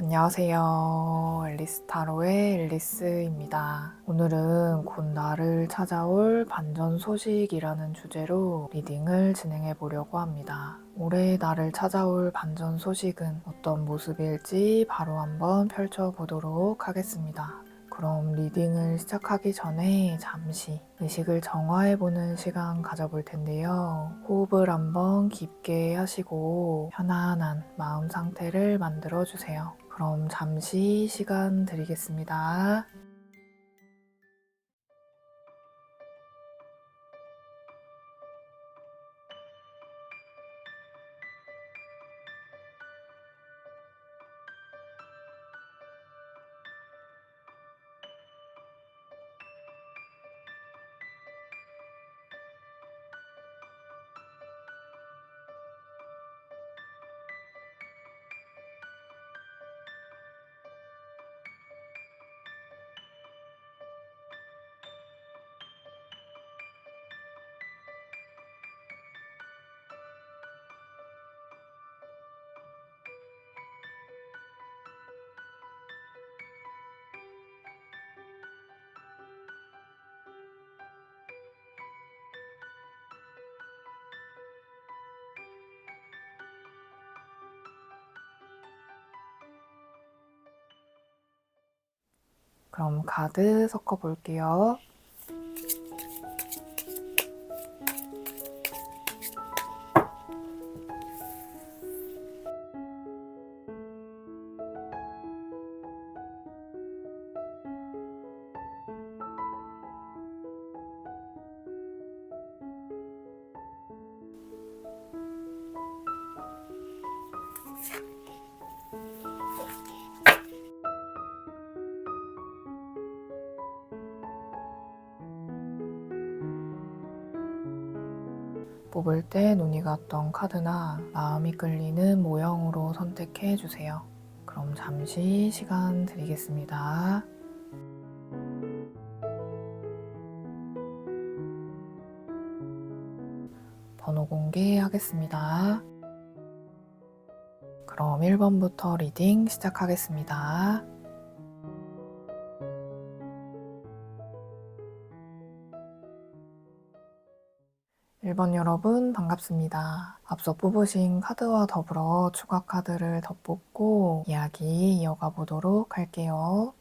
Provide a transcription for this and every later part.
안녕하세요. 앨리스 타로의 앨리스입니다. 오늘은 곧 나를 찾아올 반전 소식이라는 주제로 리딩을 진행해 보려고 합니다. 올해 나를 찾아올 반전 소식은 어떤 모습일지 바로 한번 펼쳐보도록 하겠습니다. 그럼 리딩을 시작하기 전에 잠시 의식을 정화해보는 시간 가져볼 텐데요. 호흡을 한번 깊게 하시고 편안한 마음 상태를 만들어주세요. 그럼 잠시 시간 드리겠습니다. 그럼 카드 섞어 볼게요. 뽑을 때 눈이 갔던 카드나 마음이 끌리는 모형으로 선택해 주세요. 그럼 잠시 시간 드리겠습니다. 번호 공개하겠습니다. 그럼 1번부터 리딩 시작하겠습니다. 1번 여러분 반갑습니다. 앞서 뽑으신 카드와 더불어 추가 카드를 더 뽑고 이야기 이어가 보도록 할게요.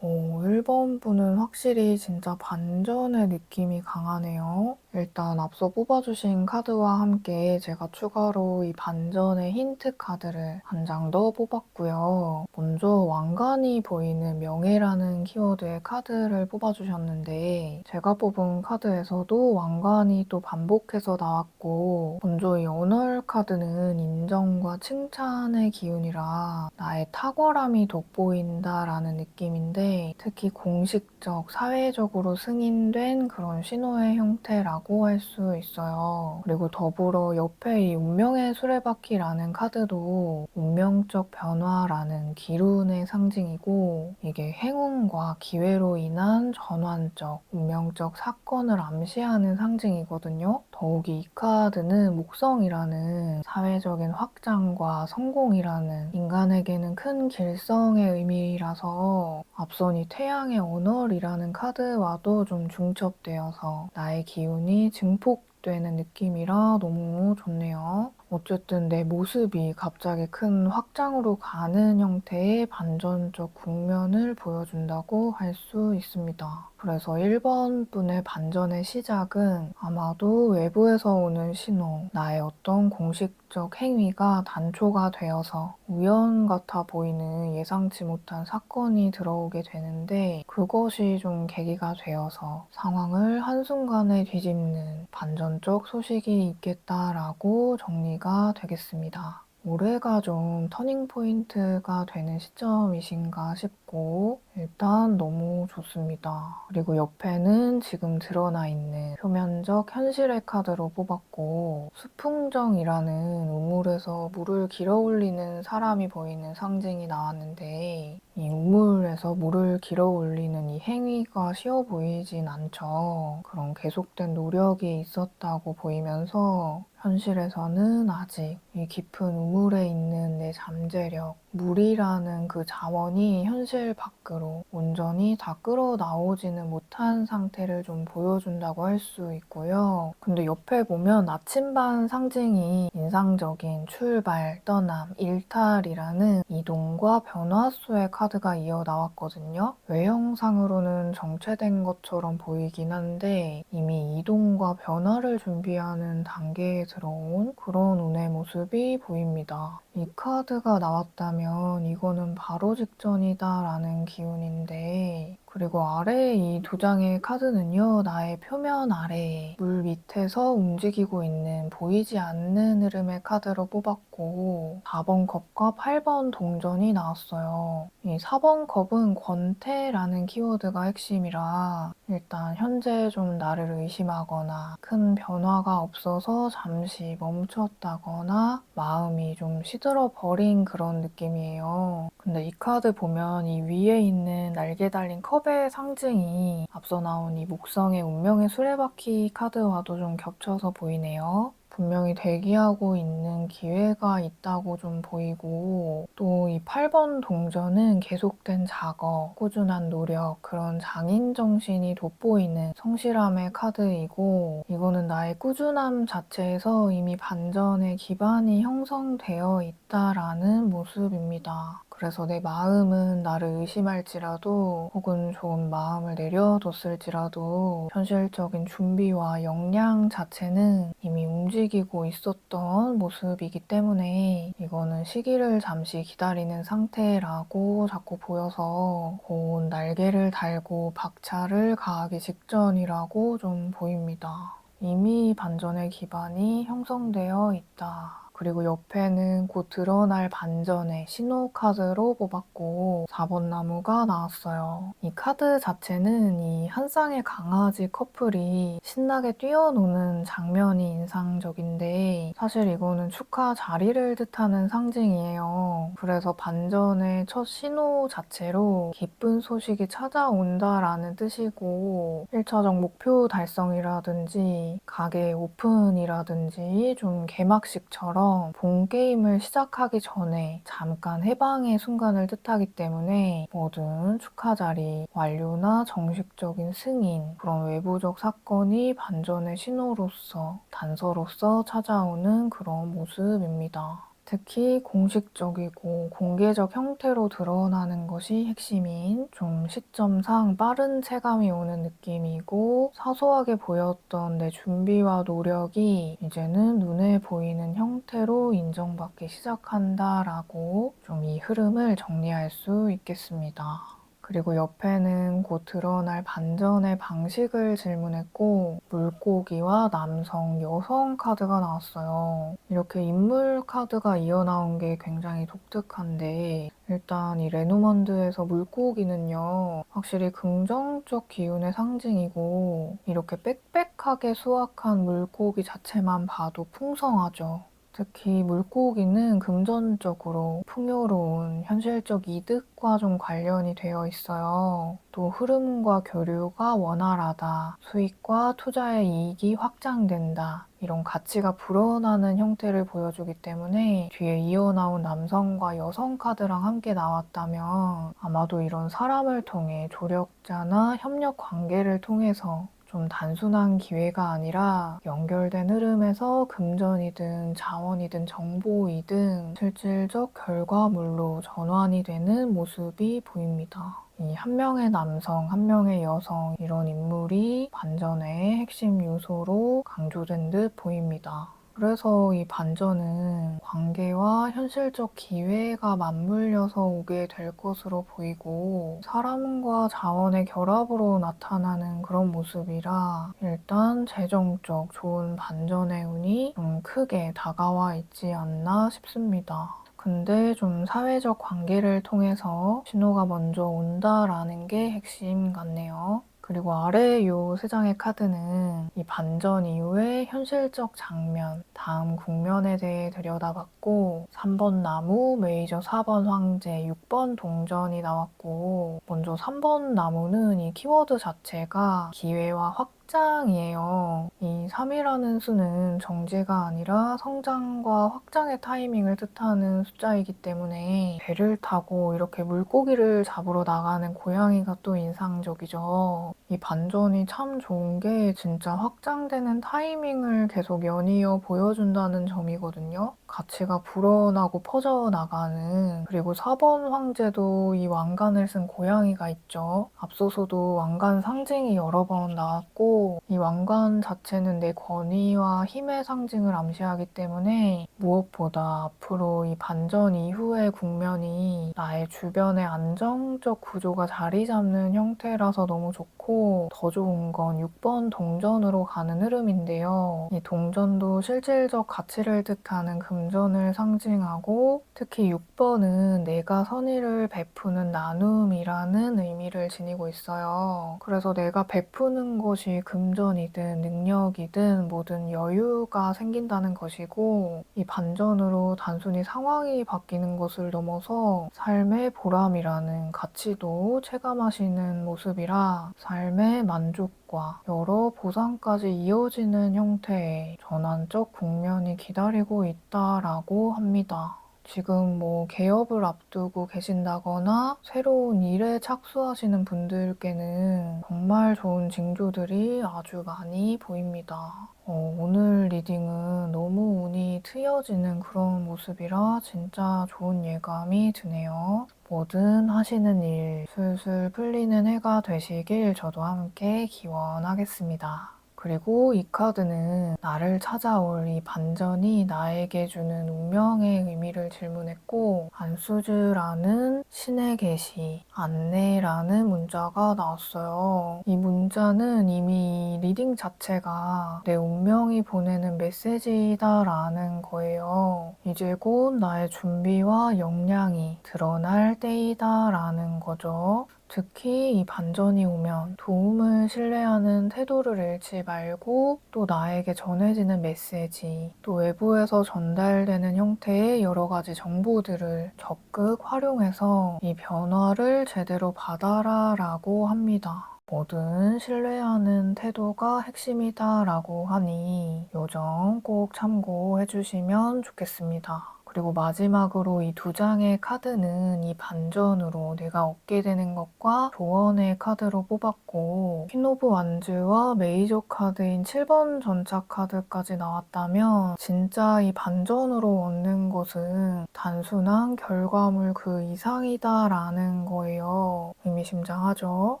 오, 1번 분은 확실히 진짜 반전의 느낌이 강하네요. 일단 앞서 뽑아주신 카드와 함께 제가 추가로 이 반전의 힌트 카드를 한 장 더 뽑았고요. 먼저 왕관이 보이는 명예라는 키워드의 카드를 뽑아주셨는데 제가 뽑은 카드에서도 왕관이 또 반복해서 나왔고 먼저 이 언월 카드는 인정과 칭찬의 기운이라 나의 탁월함이 돋보인다라는 느낌인데 특히 공식적, 사회적으로 승인된 그런 신호의 형태라고 할 수 있어요. 그리고 더불어 옆에 이 운명의 수레바퀴라는 카드도 운명적 변화라는 기운의 상징이고 이게 행운과 기회로 인한 전환적, 운명적 사건을 암시하는 상징이거든요. 더욱이 이 카드는 목성이라는 사회적인 확장과 성공이라는 인간에게는 큰 길성의 의미라서 앞선 이 태양의 언월이라는 카드와도 좀 중첩되어서 나의 기운이 증폭되는 느낌이라 너무 좋네요. 어쨌든 내 모습이 갑자기 큰 확장으로 가는 형태의 반전적 국면을 보여준다고 할 수 있습니다. 그래서 1번 분의 반전의 시작은 아마도 외부에서 오는 신호, 나의 어떤 공식적 행위가 단초가 되어서 우연 같아 보이는 예상치 못한 사건이 들어오게 되는데, 그것이 좀 계기가 되어서 상황을 한순간에 뒤집는 반전적 소식이 있겠다라고 정리가 되겠습니다. 올해가 좀 터닝 포인트가 되는 시점이신가 싶고, 일단 너무 좋습니다. 그리고 옆에는 지금 드러나 있는 표면적 현실의 카드로 뽑았고, 수풍정이라는 우물에서 물을 길어 올리는 사람이 보이는 상징이 나왔는데, 이 우물에서 물을 길어 올리는 이 행위가 쉬워 보이진 않죠. 그런 계속된 노력이 있었다고 보이면서 현실에서는 아직 이 깊은 우물에 있는 내 잠재력, 물이라는 그 자원이 현실 밖으로 온전히 다 끌어나오지는 못한 상태를 좀 보여준다고 할 수 있고요. 근데 옆에 보면 나침반 상징이 인상적인 출발, 떠남, 일탈이라는 이동과 변화수의 카드가 이어 나왔거든요. 외형상으로는 정체된 것처럼 보이긴 한데 이미 이동과 변화를 준비하는 단계에 들어온 그런 운의 모습이 보입니다. 이 카드가 나왔다면 이거는 바로 직전이다 라는 기운인데, 그리고 아래에 이 두 장의 카드는요, 나의 표면 아래에 물 밑에서 움직이고 있는 보이지 않는 흐름의 카드로 뽑았고, 4번 컵과 8번 동전이 나왔어요. 이 4번 컵은 권태라는 키워드가 핵심이라 일단 현재 좀 나를 의심하거나 큰 변화가 없어서 잠시 멈췄다거나 마음이 좀 시들어 버린 그런 느낌이에요. 근데 이 카드 보면 이 위에 있는 날개 달린 컵의 상징이 앞서 나온 이 목성의 운명의 수레바퀴 카드와도 좀 겹쳐서 보이네요. 분명히 대기하고 있는 기회가 있다고 좀 보이고, 또 이 8번 동전은 계속된 작업, 꾸준한 노력, 그런 장인 정신이 돋보이는 성실함의 카드이고, 이거는 나의 꾸준함 자체에서 이미 반전의 기반이 형성되어 있다라는 모습입니다. 그래서 내 마음은 나를 의심할지라도 혹은 좋은 마음을 내려뒀을지라도 현실적인 준비와 역량 자체는 이미 움직이고 있었던 모습이기 때문에 이거는 시기를 잠시 기다리는 상태라고 자꾸 보여서 곧 날개를 달고 박차를 가하기 직전이라고 좀 보입니다. 이미 반전의 기반이 형성되어 있다. 그리고 옆에는 곧 드러날 반전의 신호 카드로 뽑았고 4번 나무가 나왔어요. 이 카드 자체는 이 한 쌍의 강아지 커플이 신나게 뛰어노는 장면이 인상적인데, 사실 이거는 축하 자리를 뜻하는 상징이에요. 그래서 반전의 첫 신호 자체로 기쁜 소식이 찾아온다라는 뜻이고, 1차적 목표 달성이라든지 가게 오픈이라든지 좀 개막식처럼 본 게임을 시작하기 전에 잠깐 해방의 순간을 뜻하기 때문에 뭐든 축하 자리, 완료나 정식적인 승인, 그런 외부적 사건이 반전의 신호로서, 단서로서 찾아오는 그런 모습입니다. 특히 공식적이고 공개적 형태로 드러나는 것이 핵심인 좀 시점상 빠른 체감이 오는 느낌이고, 사소하게 보였던 내 준비와 노력이 이제는 눈에 보이는 형태로 인정받기 시작한다라고 좀 이 흐름을 정리할 수 있겠습니다. 그리고 옆에는 곧 드러날 반전의 방식을 질문했고, 물고기와 남성, 여성 카드가 나왔어요. 이렇게 인물 카드가 이어나온 게 굉장히 독특한데, 일단 이 레노먼드에서 물고기는요, 확실히 긍정적 기운의 상징이고, 이렇게 빽빽하게 수확한 물고기 자체만 봐도 풍성하죠. 특히 물고기는 금전적으로 풍요로운 현실적 이득과 좀 관련이 되어 있어요. 또 흐름과 교류가 원활하다, 수익과 투자의 이익이 확장된다, 이런 가치가 불어나는 형태를 보여주기 때문에 뒤에 이어나온 남성과 여성 카드랑 함께 나왔다면 아마도 이런 사람을 통해 조력자나 협력 관계를 통해서 좀 단순한 기회가 아니라 연결된 흐름에서 금전이든 자원이든 정보이든 실질적 결과물로 전환이 되는 모습이 보입니다. 이 한 명의 남성, 한 명의 여성 이런 인물이 반전의 핵심 요소로 강조된 듯 보입니다. 그래서 이 반전은 관계와 현실적 기회가 맞물려서 오게 될 것으로 보이고 사람과 자원의 결합으로 나타나는 그런 모습이라 일단 재정적 좋은 반전의 운이 좀 크게 다가와 있지 않나 싶습니다. 근데 좀 사회적 관계를 통해서 신호가 먼저 온다라는 게 핵심 같네요. 그리고 아래 요 세 장의 카드는 이 반전 이후의 현실적 장면, 다음 국면에 대해 들여다봤고 3번 나무, 메이저 4번 황제, 6번 동전이 나왔고 먼저 3번 나무는 이 키워드 자체가 기회와 확장이에요. 이 3이라는 수는 정제가 아니라 성장과 확장의 타이밍을 뜻하는 숫자이기 때문에 배를 타고 이렇게 물고기를 잡으러 나가는 고양이가 또 인상적이죠. 이 반전이 참 좋은 게 진짜 확장되는 타이밍을 계속 연이어 보여준다는 점이거든요. 가치가 불어나고 퍼져나가는. 그리고 4번 황제도 이 왕관을 쓴 고양이가 있죠. 앞서서도 왕관 상징이 여러 번 나왔고 이 왕관 자체는 내 권위와 힘의 상징을 암시하기 때문에 무엇보다 앞으로 이 반전 이후의 국면이 나의 주변에 안정적 구조가 자리 잡는 형태라서 너무 좋고 더 좋은 건 6번 동전으로 가는 흐름인데요. 이 동전도 실질적 가치를 뜻하는 금전을 상징하고 특히 6번은 내가 선의를 베푸는 나눔이라는 의미를 지니고 있어요. 그래서 내가 베푸는 것이 금전이든 능력이든 모든 여유가 생긴다는 것이고 이 반전으로 단순히 상황이 바뀌는 것을 넘어서 삶의 보람이라는 가치도 체감하시는 모습이라 삶의 만족과 여러 보상까지 이어지는 형태의 전환적 국면이 기다리고 있다라고 합니다. 지금 뭐 개업을 앞두고 계신다거나 새로운 일에 착수하시는 분들께는 정말 좋은 징조들이 아주 많이 보입니다. 오늘 리딩은 너무 운이 트여지는 그런 모습이라 진짜 좋은 예감이 드네요. 뭐든 하시는 일 술술 풀리는 해가 되시길 저도 함께 기원하겠습니다. 그리고 이 카드는 나를 찾아올 이 반전이 나에게 주는 운명의 의미를 질문했고 안수즈라는 신의 계시, 안내라는 문자가 나왔어요. 이 문자는 이미 리딩 자체가 내 운명이 보내는 메시지다라는 거예요. 이제 곧 나의 준비와 역량이 드러날 때이다라는 거죠. 특히 이 반전이 오면 도움을 신뢰하는 태도를 잃지 말고 또 나에게 전해지는 메시지, 또 외부에서 전달되는 형태의 여러 가지 정보들을 적극 활용해서 이 변화를 제대로 받아라 라고 합니다. 뭐든 신뢰하는 태도가 핵심이다라고 하니 요점 꼭 참고해 주시면 좋겠습니다. 그리고 마지막으로 이 두 장의 카드는 이 반전으로 내가 얻게 되는 것과 조언의 카드로 뽑았고 퀸 오브 완즈와 메이저 카드인 7번 전차 카드까지 나왔다면 진짜 이 반전으로 얻는 것은 단순한 결과물 그 이상이다라는 거예요. 의미심장하죠?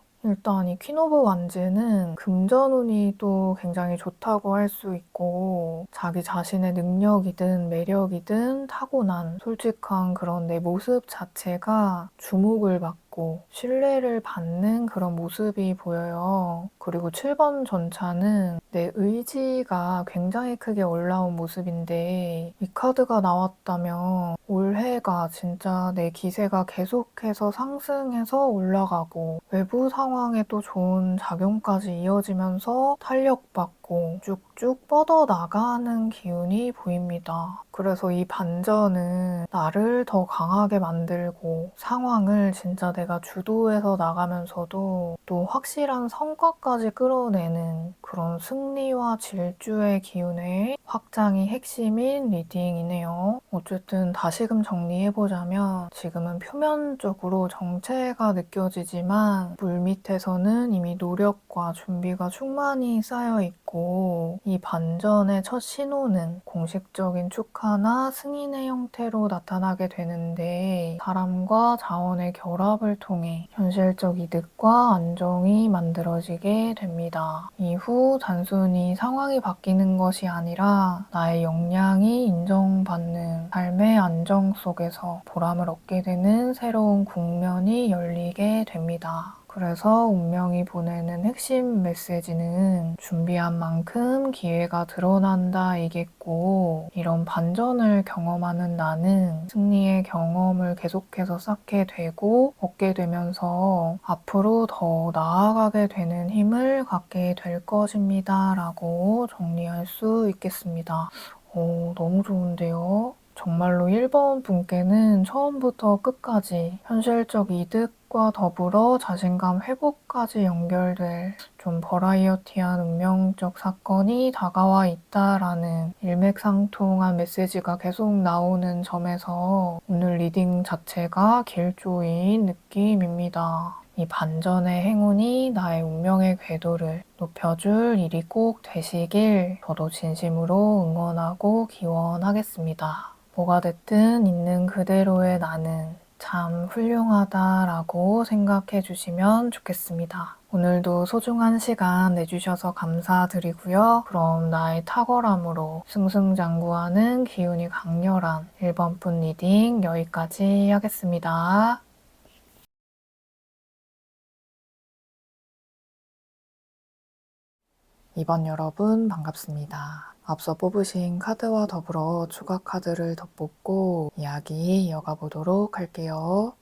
일단 이 퀸 오브 완즈는 금전운이 또 굉장히 좋다고 할 수 있고 자기 자신의 능력이든 매력이든 타고난 솔직한 그런 내 모습 자체가 주목을 받고 신뢰를 받는 그런 모습이 보여요. 그리고 7번 전차는 내 의지가 굉장히 크게 올라온 모습인데 이 카드가 나왔다면 올해가 진짜 내 기세가 계속해서 상승해서 올라가고 외부 상황에 또 좋은 작용까지 이어지면서 탄력받고 있고 쭉쭉 뻗어나가는 기운이 보입니다. 그래서 이 반전은 나를 더 강하게 만들고 상황을 진짜 내가 주도해서 나가면서도 또 확실한 성과까지 끌어내는 그런 승리와 질주의 기운의 확장이 핵심인 리딩이네요. 어쨌든 다시금 정리해보자면 지금은 표면적으로 정체가 느껴지지만 물밑에서는 이미 노력과 준비가 충만히 쌓여있고 이 반전의 첫 신호는 공식적인 축하나 승인의 형태로 나타나게 되는데 사람과 자원의 결합을 통해 현실적 이득과 안정이 만들어지게 됩니다. 이후 단순히 상황이 바뀌는 것이 아니라 나의 역량이 인정받는 삶의 안정 속에서 보람을 얻게 되는 새로운 국면이 열리게 됩니다. 그래서 운명이 보내는 핵심 메시지는 준비한 만큼 기회가 드러난다 이겠고, 이런 반전을 경험하는 나는 승리의 경험을 계속해서 쌓게 되고 얻게 되면서 앞으로 더 나아가게 되는 힘을 갖게 될 것입니다 라고 정리할 수 있겠습니다. 너무 좋은데요? 정말로 1번 분께는 처음부터 끝까지 현실적 이득과 더불어 자신감 회복까지 연결될 좀 버라이어티한 운명적 사건이 다가와 있다라는 일맥상통한 메시지가 계속 나오는 점에서 오늘 리딩 자체가 길조인 느낌입니다. 이 반전의 행운이 나의 운명의 궤도를 높여줄 일이 꼭 되시길 저도 진심으로 응원하고 기원하겠습니다. 뭐가 됐든 있는 그대로의 나는 참 훌륭하다라고 생각해 주시면 좋겠습니다. 오늘도 소중한 시간 내주셔서 감사드리고요. 그럼 나의 탁월함으로 승승장구하는 기운이 강렬한 1번분 리딩 여기까지 하겠습니다. 이번 여러분 반갑습니다. 앞서 뽑으신 카드와 더불어 추가 카드를 더 뽑고 이야기 이어가 보도록 할게요.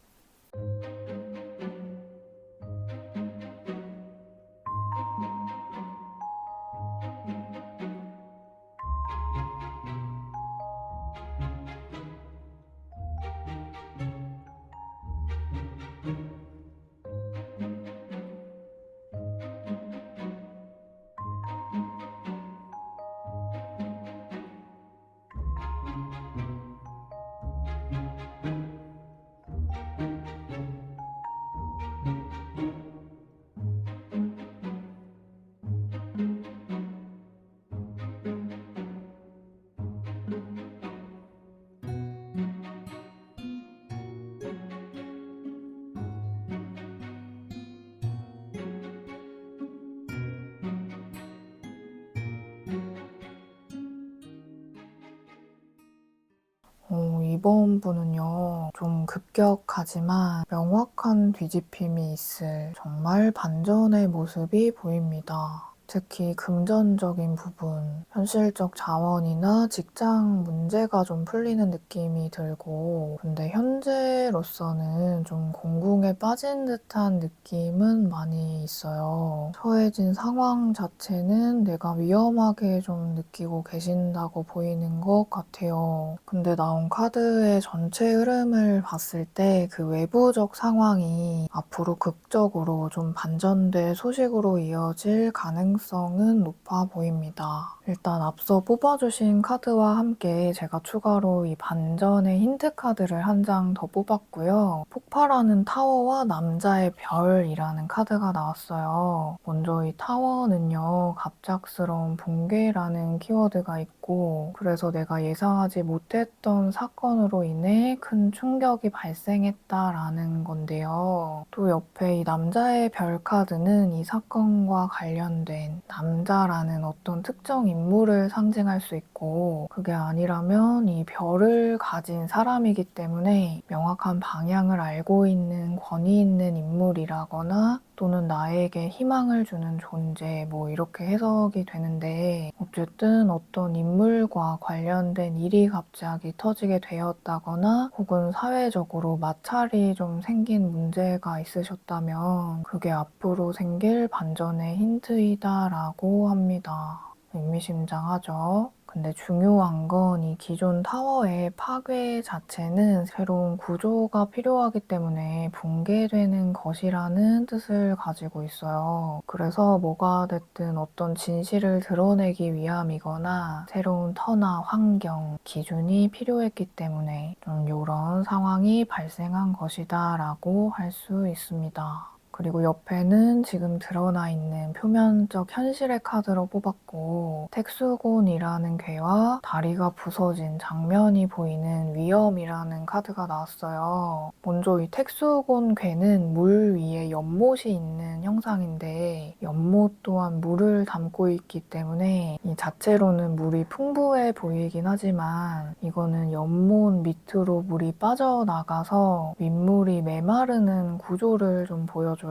이번 분은요, 좀 급격하지만 명확한 뒤집힘이 있을 정말 반전의 모습이 보입니다. 특히 금전적인 부분, 현실적 자원이나 직장 문제가 좀 풀리는 느낌이 들고, 근데 현재로서는 좀 공궁에 빠진 듯한 느낌은 많이 있어요. 처해진 상황 자체는 내가 위험하게 좀 느끼고 계신다고 보이는 것 같아요. 근데 나온 카드의 전체 흐름을 봤을 때 그 외부적 상황이 앞으로 극적으로 좀 반전될 소식으로 이어질 가능성은 높아 보입니다. 일단 앞서 뽑아주신 카드와 함께 제가 추가로 이 반전의 힌트 카드를 한 장 더 뽑았고요. 폭발하는 타워와 남자의 별이라는 카드가 나왔어요. 먼저 이 타워는요, 갑작스러운 붕괴라는 키워드가 있고, 그래서 내가 예상하지 못했던 사건으로 인해 큰 충격이 발생했다라는 건데요. 또 옆에 이 남자의 별 카드는 이 사건과 관련된 남자라는 어떤 특정 인물을 상징할 수 있고, 그게 아니라면 이 별을 가진 사람이기 때문에 명확한 방향을 알고 있는 권위 있는 인물이라거나 또는 나에게 희망을 주는 존재, 뭐 이렇게 해석이 되는데, 어쨌든 어떤 인물과 관련된 일이 갑자기 터지게 되었다거나 혹은 사회적으로 마찰이 좀 생긴 문제가 있으셨다면 그게 앞으로 생길 반전의 힌트이다라고 합니다. 의미심장하죠. 근데 중요한 건 이 기존 타워의 파괴 자체는 새로운 구조가 필요하기 때문에 붕괴되는 것이라는 뜻을 가지고 있어요. 그래서 뭐가 됐든 어떤 진실을 드러내기 위함이거나 새로운 터나 환경, 기준이 필요했기 때문에 좀 이런 상황이 발생한 것이다 라고 할 수 있습니다. 그리고 옆에는 지금 드러나 있는 표면적 현실의 카드로 뽑았고 택수곤이라는 괴와 다리가 부서진 장면이 보이는 위험이라는 카드가 나왔어요. 먼저 이 택수곤 괴는 물 위에 연못이 있는 형상인데 연못 또한 물을 담고 있기 때문에 이 자체로는 물이 풍부해 보이긴 하지만 이거는 연못 밑으로 물이 빠져나가서 윗물이 메마르는 구조를 좀 보여줘요.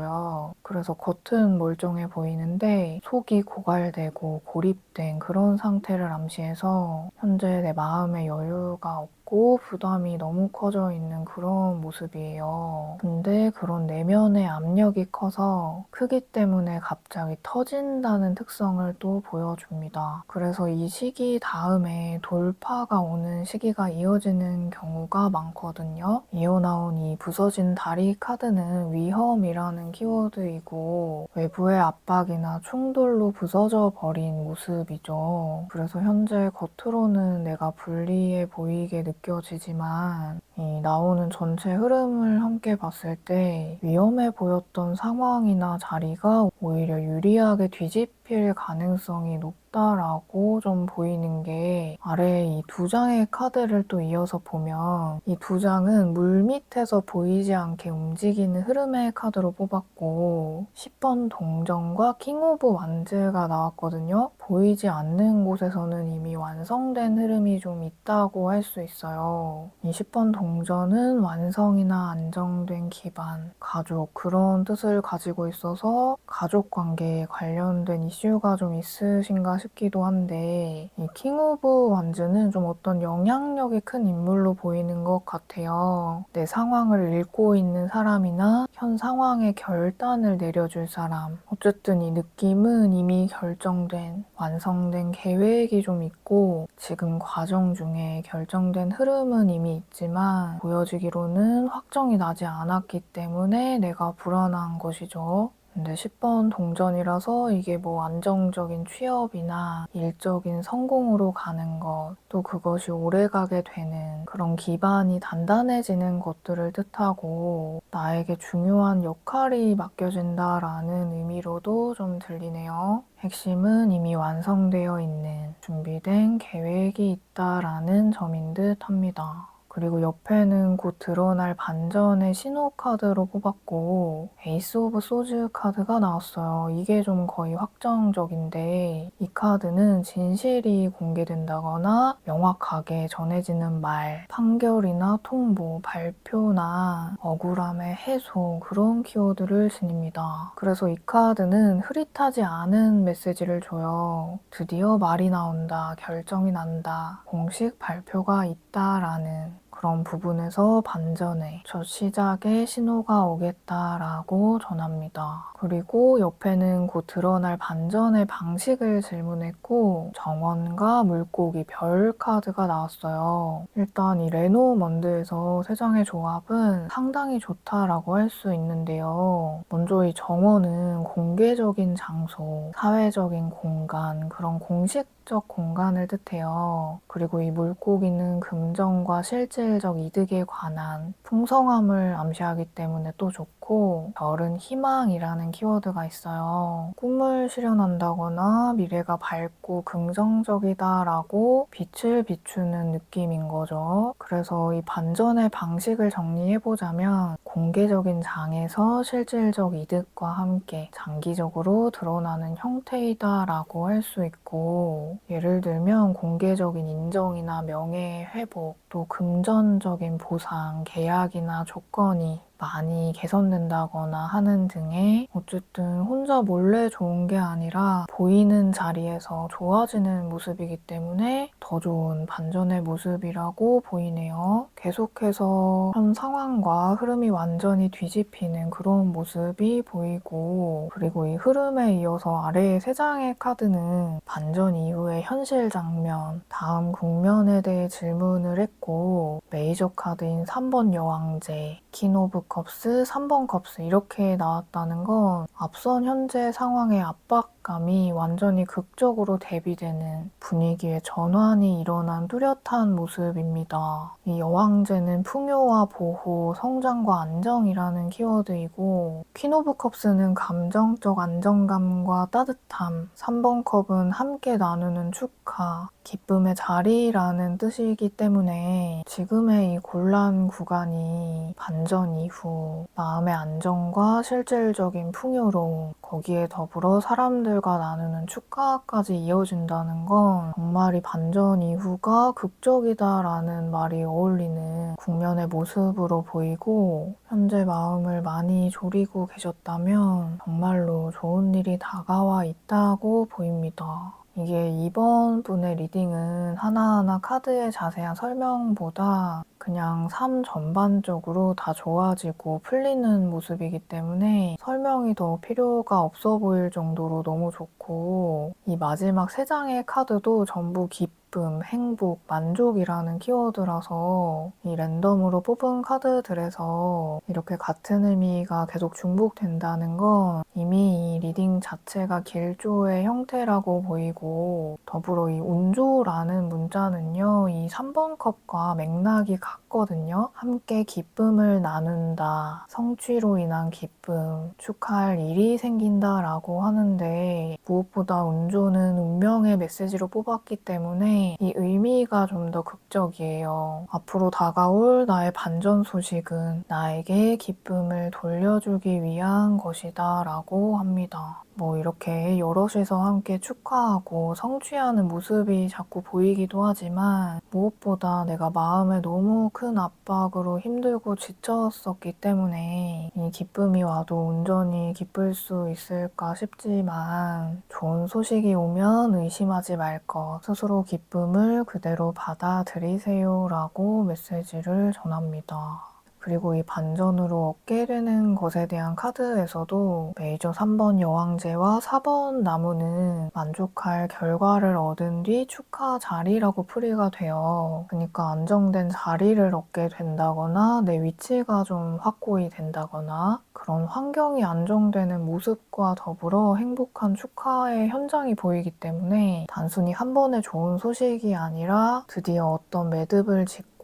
그래서 겉은 멀쩡해 보이는데 속이 고갈되고 고립된 그런 상태를 암시해서 현재 내 마음에 여유가 없고 부담이 너무 커져 있는 그런 모습이에요. 근데 그런 내면의 압력이 커서 크기 때문에 갑자기 터진다는 특성을 또 보여줍니다. 그래서 이 시기 다음에 돌파가 오는 시기가 이어지는 경우가 많거든요. 이어나온 이 부서진 다리 카드는 위험이라는 키워드이고 외부의 압박이나 충돌로 부서져 버린 모습이죠. 그래서 현재 겉으로는 내가 불리해 보이게 느껴지지만 이 나오는 전체 흐름을 함께 봤을 때 위험해 보였던 상황이나 자리가 오히려 유리하게 뒤집힐 가능성이 높다라고 좀 보이는 게 아래에 이 두 장의 카드를 또 이어서 보면 이 두 장은 물 밑에서 보이지 않게 움직이는 흐름의 카드로 뽑았고 10번 동전과 킹 오브 완즈가 나왔거든요. 보이지 않는 곳에서는 이미 완성된 흐름이 좀 있다고 할 수 있어요. 이 10번 동전은 완성이나 안정된 기반, 가족 그런 뜻을 가지고 있어서 가족 관계에 관련된 이슈가 좀 있으신가 싶기도 한데 이 킹 오브 완즈는 좀 어떤 영향력이 큰 인물로 보이는 것 같아요. 내 상황을 읽고 있는 사람이나 현 상황에 결단을 내려줄 사람. 어쨌든 이 느낌은 이미 결정된, 완성된 계획이 좀 있고 지금 과정 중에 결정된 흐름은 이미 있지만 보여지기로는 확정이 나지 않았기 때문에 내가 불안한 것이죠. 근데 10번 동전이라서 이게 뭐 안정적인 취업이나 일적인 성공으로 가는 것, 또 그것이 오래가게 되는 그런 기반이 단단해지는 것들을 뜻하고 나에게 중요한 역할이 맡겨진다라는 의미로도 좀 들리네요. 핵심은 이미 완성되어 있는 준비된 계획이 있다라는 점인 듯 합니다. 그리고 옆에는 곧 드러날 반전의 신호 카드로 뽑았고 에이스 오브 소즈 카드가 나왔어요. 이게 좀 거의 확정적인데 이 카드는 진실이 공개된다거나 명확하게 전해지는 말, 판결이나 통보, 발표나 억울함의 해소 그런 키워드를 지닙니다. 그래서 이 카드는 흐릿하지 않은 메시지를 줘요. 드디어 말이 나온다, 결정이 난다, 공식 발표가 있다라는 그런 부분에서 반전의 첫 시작의 신호가 오겠다라고 전합니다. 그리고 옆에는 곧 드러날 반전의 방식을 질문했고 정원과 물고기 별 카드가 나왔어요. 일단 이 레노먼드에서 세 장의 조합은 상당히 좋다라고 할 수 있는데요. 먼저 이 정원은 공개적인 장소, 사회적인 공간, 그런 공식적 공간을 뜻해요. 그리고 이 물고기는 금전과 실질적 이득에 관한 풍성함을 암시하기 때문에 또 좋고 별은 희망이라는 키워드가 있어요. 꿈을 실현한다거나 미래가 밝고 긍정적이다라고 빛을 비추는 느낌인 거죠. 그래서 이 반전의 방식을 정리해보자면 공개적인 장에서 실질적 이득과 함께 장기적으로 드러나는 형태이다라고 할 수 있고 예를 들면 공개적인 인정이나 명예의 회복, 또 금전적인 보상, 계약이나 조건이 많이 개선된다거나 하는 등의 어쨌든 혼자 몰래 좋은 게 아니라 보이는 자리에서 좋아지는 모습이기 때문에 더 좋은 반전의 모습이라고 보이네요. 계속해서 현 상황과 흐름이 완전히 뒤집히는 그런 모습이 보이고, 그리고 이 흐름에 이어서 아래의 세 장의 카드는 반전 이후의 현실 장면, 다음 국면에 대해 질문을 했고, 메이저 카드인 3번 여왕제, 퀸 오브 컵스, 3번 컵스 이렇게 나왔다는 건 앞선 현재 상황의 압박감이 완전히 극적으로 대비되는 분위기의 전환이 일어난 뚜렷한 모습입니다. 이 여왕제는 풍요와 보호, 성장과 안정이라는 키워드이고, 퀸 오브 컵스는 감정적 안정감과 따뜻함, 3번 컵은 함께 나누는 축하, 기쁨의 자리라는 뜻이기 때문에 지금의 이 곤란 구간이 반전 이후 마음의 안정과 실질적인 풍요로움, 거기에 더불어 사람들과 나누는 축하까지 이어진다는 건 정말 이 반전 이후가 극적이다라는 말이 어울리는 국면의 모습으로 보이고, 현재 마음을 많이 졸이고 계셨다면 정말로 좋은 일이 다가와 있다고 보입니다. 이게 이번 분의 리딩은 하나하나 카드의 자세한 설명보다 그냥 삶 전반적으로 다 좋아지고 풀리는 모습이기 때문에 설명이 더 필요가 없어 보일 정도로 너무 좋고, 이 마지막 세 장의 카드도 전부 기쁨, 행복, 만족이라는 키워드라서 이 랜덤으로 뽑은 카드들에서 이렇게 같은 의미가 계속 중복된다는 건 이미 이 리딩 자체가 길조의 형태라고 보이고, 더불어 이 운조라는 문자는요, 이 3번 컵과 맥락이 같거든요. 함께 기쁨을 나눈다, 성취로 인한 기쁨, 축하할 일이 생긴다라고 하는데, 무엇보다 운조는 운명의 메시지로 뽑았기 때문에 이 의미가 좀 더 극적이에요. 앞으로 다가올 나의 반전 소식은 나에게 기쁨을 돌려주기 위한 것이다 라고 합니다. 이렇게 여럿이서 함께 축하하고 성취하는 모습이 자꾸 보이기도 하지만, 무엇보다 내가 마음에 너무 큰 압박으로 힘들고 지쳤었기 때문에 이 기쁨이 와도 온전히 기쁠 수 있을까 싶지만, 좋은 소식이 오면 의심하지 말 것, 스스로 기쁨을 그대로 받아들이세요 라고 메시지를 전합니다. 그리고 이 반전으로 얻게 되는 것에 대한 카드에서도 메이저 3번 여왕제와 4번 나무는 만족할 결과를 얻은 뒤 축하 자리라고 풀이가 돼요. 그러니까 안정된 자리를 얻게 된다거나 내 위치가 좀 확고히 된다거나 그런 환경이 안정되는 모습과 더불어 행복한 축하의 현장이 보이기 때문에 단순히 한 번의 좋은 소식이 아니라 드디어 어떤 매듭을 짓고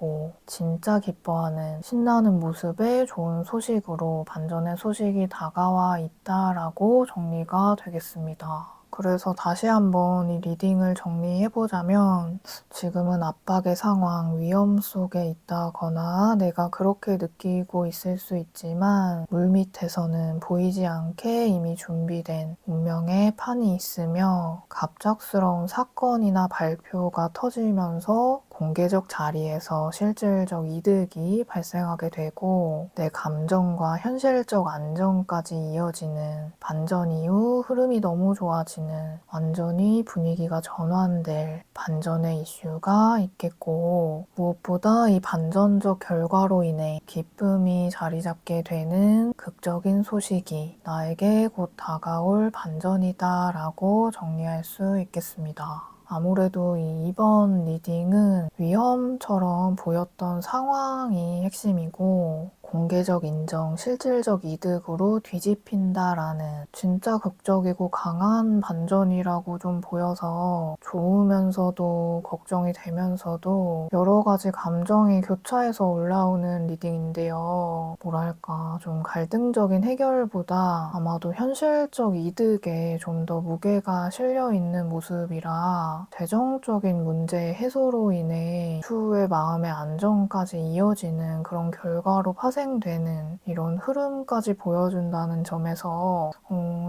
진짜 기뻐하는 신나는 모습의 좋은 소식으로 반전의 소식이 다가와 있다라고 정리가 되겠습니다. 그래서 다시 한번 이 리딩을 정리해보자면, 지금은 압박의 상황, 위험 속에 있다거나 내가 그렇게 느끼고 있을 수 있지만 물밑에서는 보이지 않게 이미 준비된 운명의 판이 있으며, 갑작스러운 사건이나 발표가 터지면서 공개적 자리에서 실질적 이득이 발생하게 되고 내 감정과 현실적 안정까지 이어지는 반전 이후 흐름이 너무 좋아지는 완전히 분위기가 전환될 반전의 이슈가 있겠고, 무엇보다 이 반전적 결과로 인해 기쁨이 자리 잡게 되는 극적인 소식이 나에게 곧 다가올 반전이다 라고 정리할 수 있겠습니다. 아무래도 이번 리딩은 위험처럼 보였던 상황이 핵심이고, 공개적 인정, 실질적 이득으로 뒤집힌다라는 진짜 극적이고 강한 반전이라고 좀 보여서 좋으면서도 걱정이 되면서도 여러 가지 감정이 교차해서 올라오는 리딩인데요. 뭐랄까, 좀 갈등적인 해결보다 아마도 현실적 이득에 좀 더 무게가 실려있는 모습이라 재정적인 문제 해소로 인해 추후에 마음의 안정까지 이어지는 그런 결과로 파생되는 이런 흐름까지 보여준다는 점에서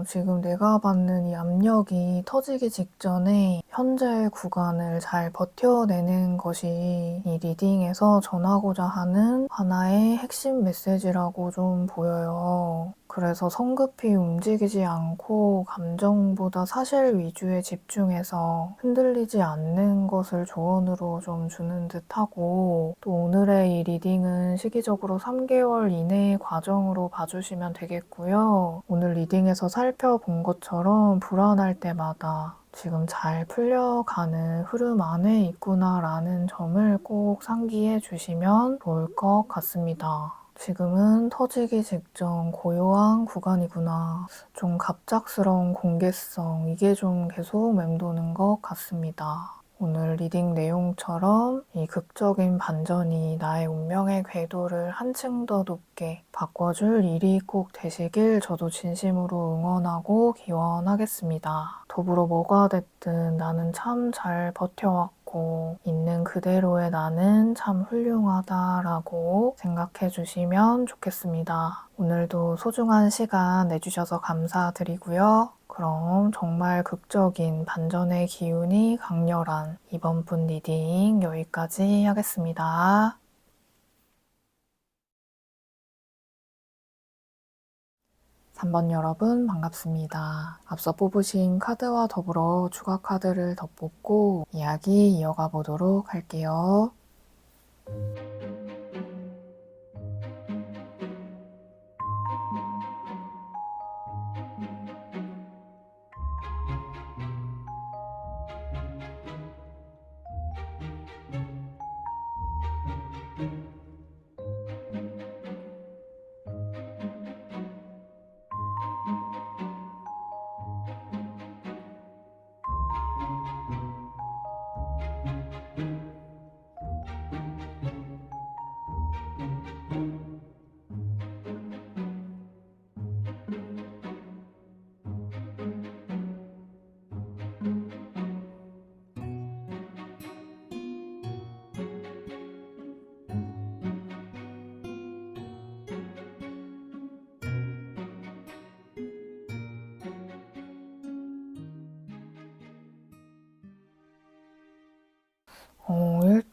지금 내가 받는 이 압력이 터지기 직전에 현재 구간을 잘 버텨내는 것이 이 리딩에서 전하고자 하는 하나의 핵심 메시지라고 좀 보여요. 그래서 성급히 움직이지 않고 감정보다 사실 위주에 집중해서 흔들리지 않는 것을 조언으로 좀 주는 듯하고, 또 오늘의 이 리딩은 시기적으로 3개월 이내의 과정으로 봐주시면 되겠고요. 오늘 리딩에서 살펴본 것처럼 불안할 때마다 지금 잘 풀려가는 흐름 안에 있구나라는 점을 꼭 상기해 주시면 좋을 것 같습니다. 지금은 터지기 직전 고요한 구간이구나. 좀 갑작스러운 공개성, 이게 좀 계속 맴도는 것 같습니다. 오늘 리딩 내용처럼 이 극적인 반전이 나의 운명의 궤도를 한층 더 높게 바꿔줄 일이 꼭 되시길 저도 진심으로 응원하고 기원하겠습니다. 더불어 뭐가 됐든 나는 참 잘 버텨왔고 있는 그대로의 나는 참 훌륭하다라고 생각해 주시면 좋겠습니다. 오늘도 소중한 시간 내주셔서 감사드리고요. 그럼 정말 극적인 반전의 기운이 강렬한 이번 분 리딩 여기까지 하겠습니다. 3번 여러분 반갑습니다. 앞서 뽑으신 카드와 더불어 추가 카드를 더 뽑고 이야기 이어가 보도록 할게요.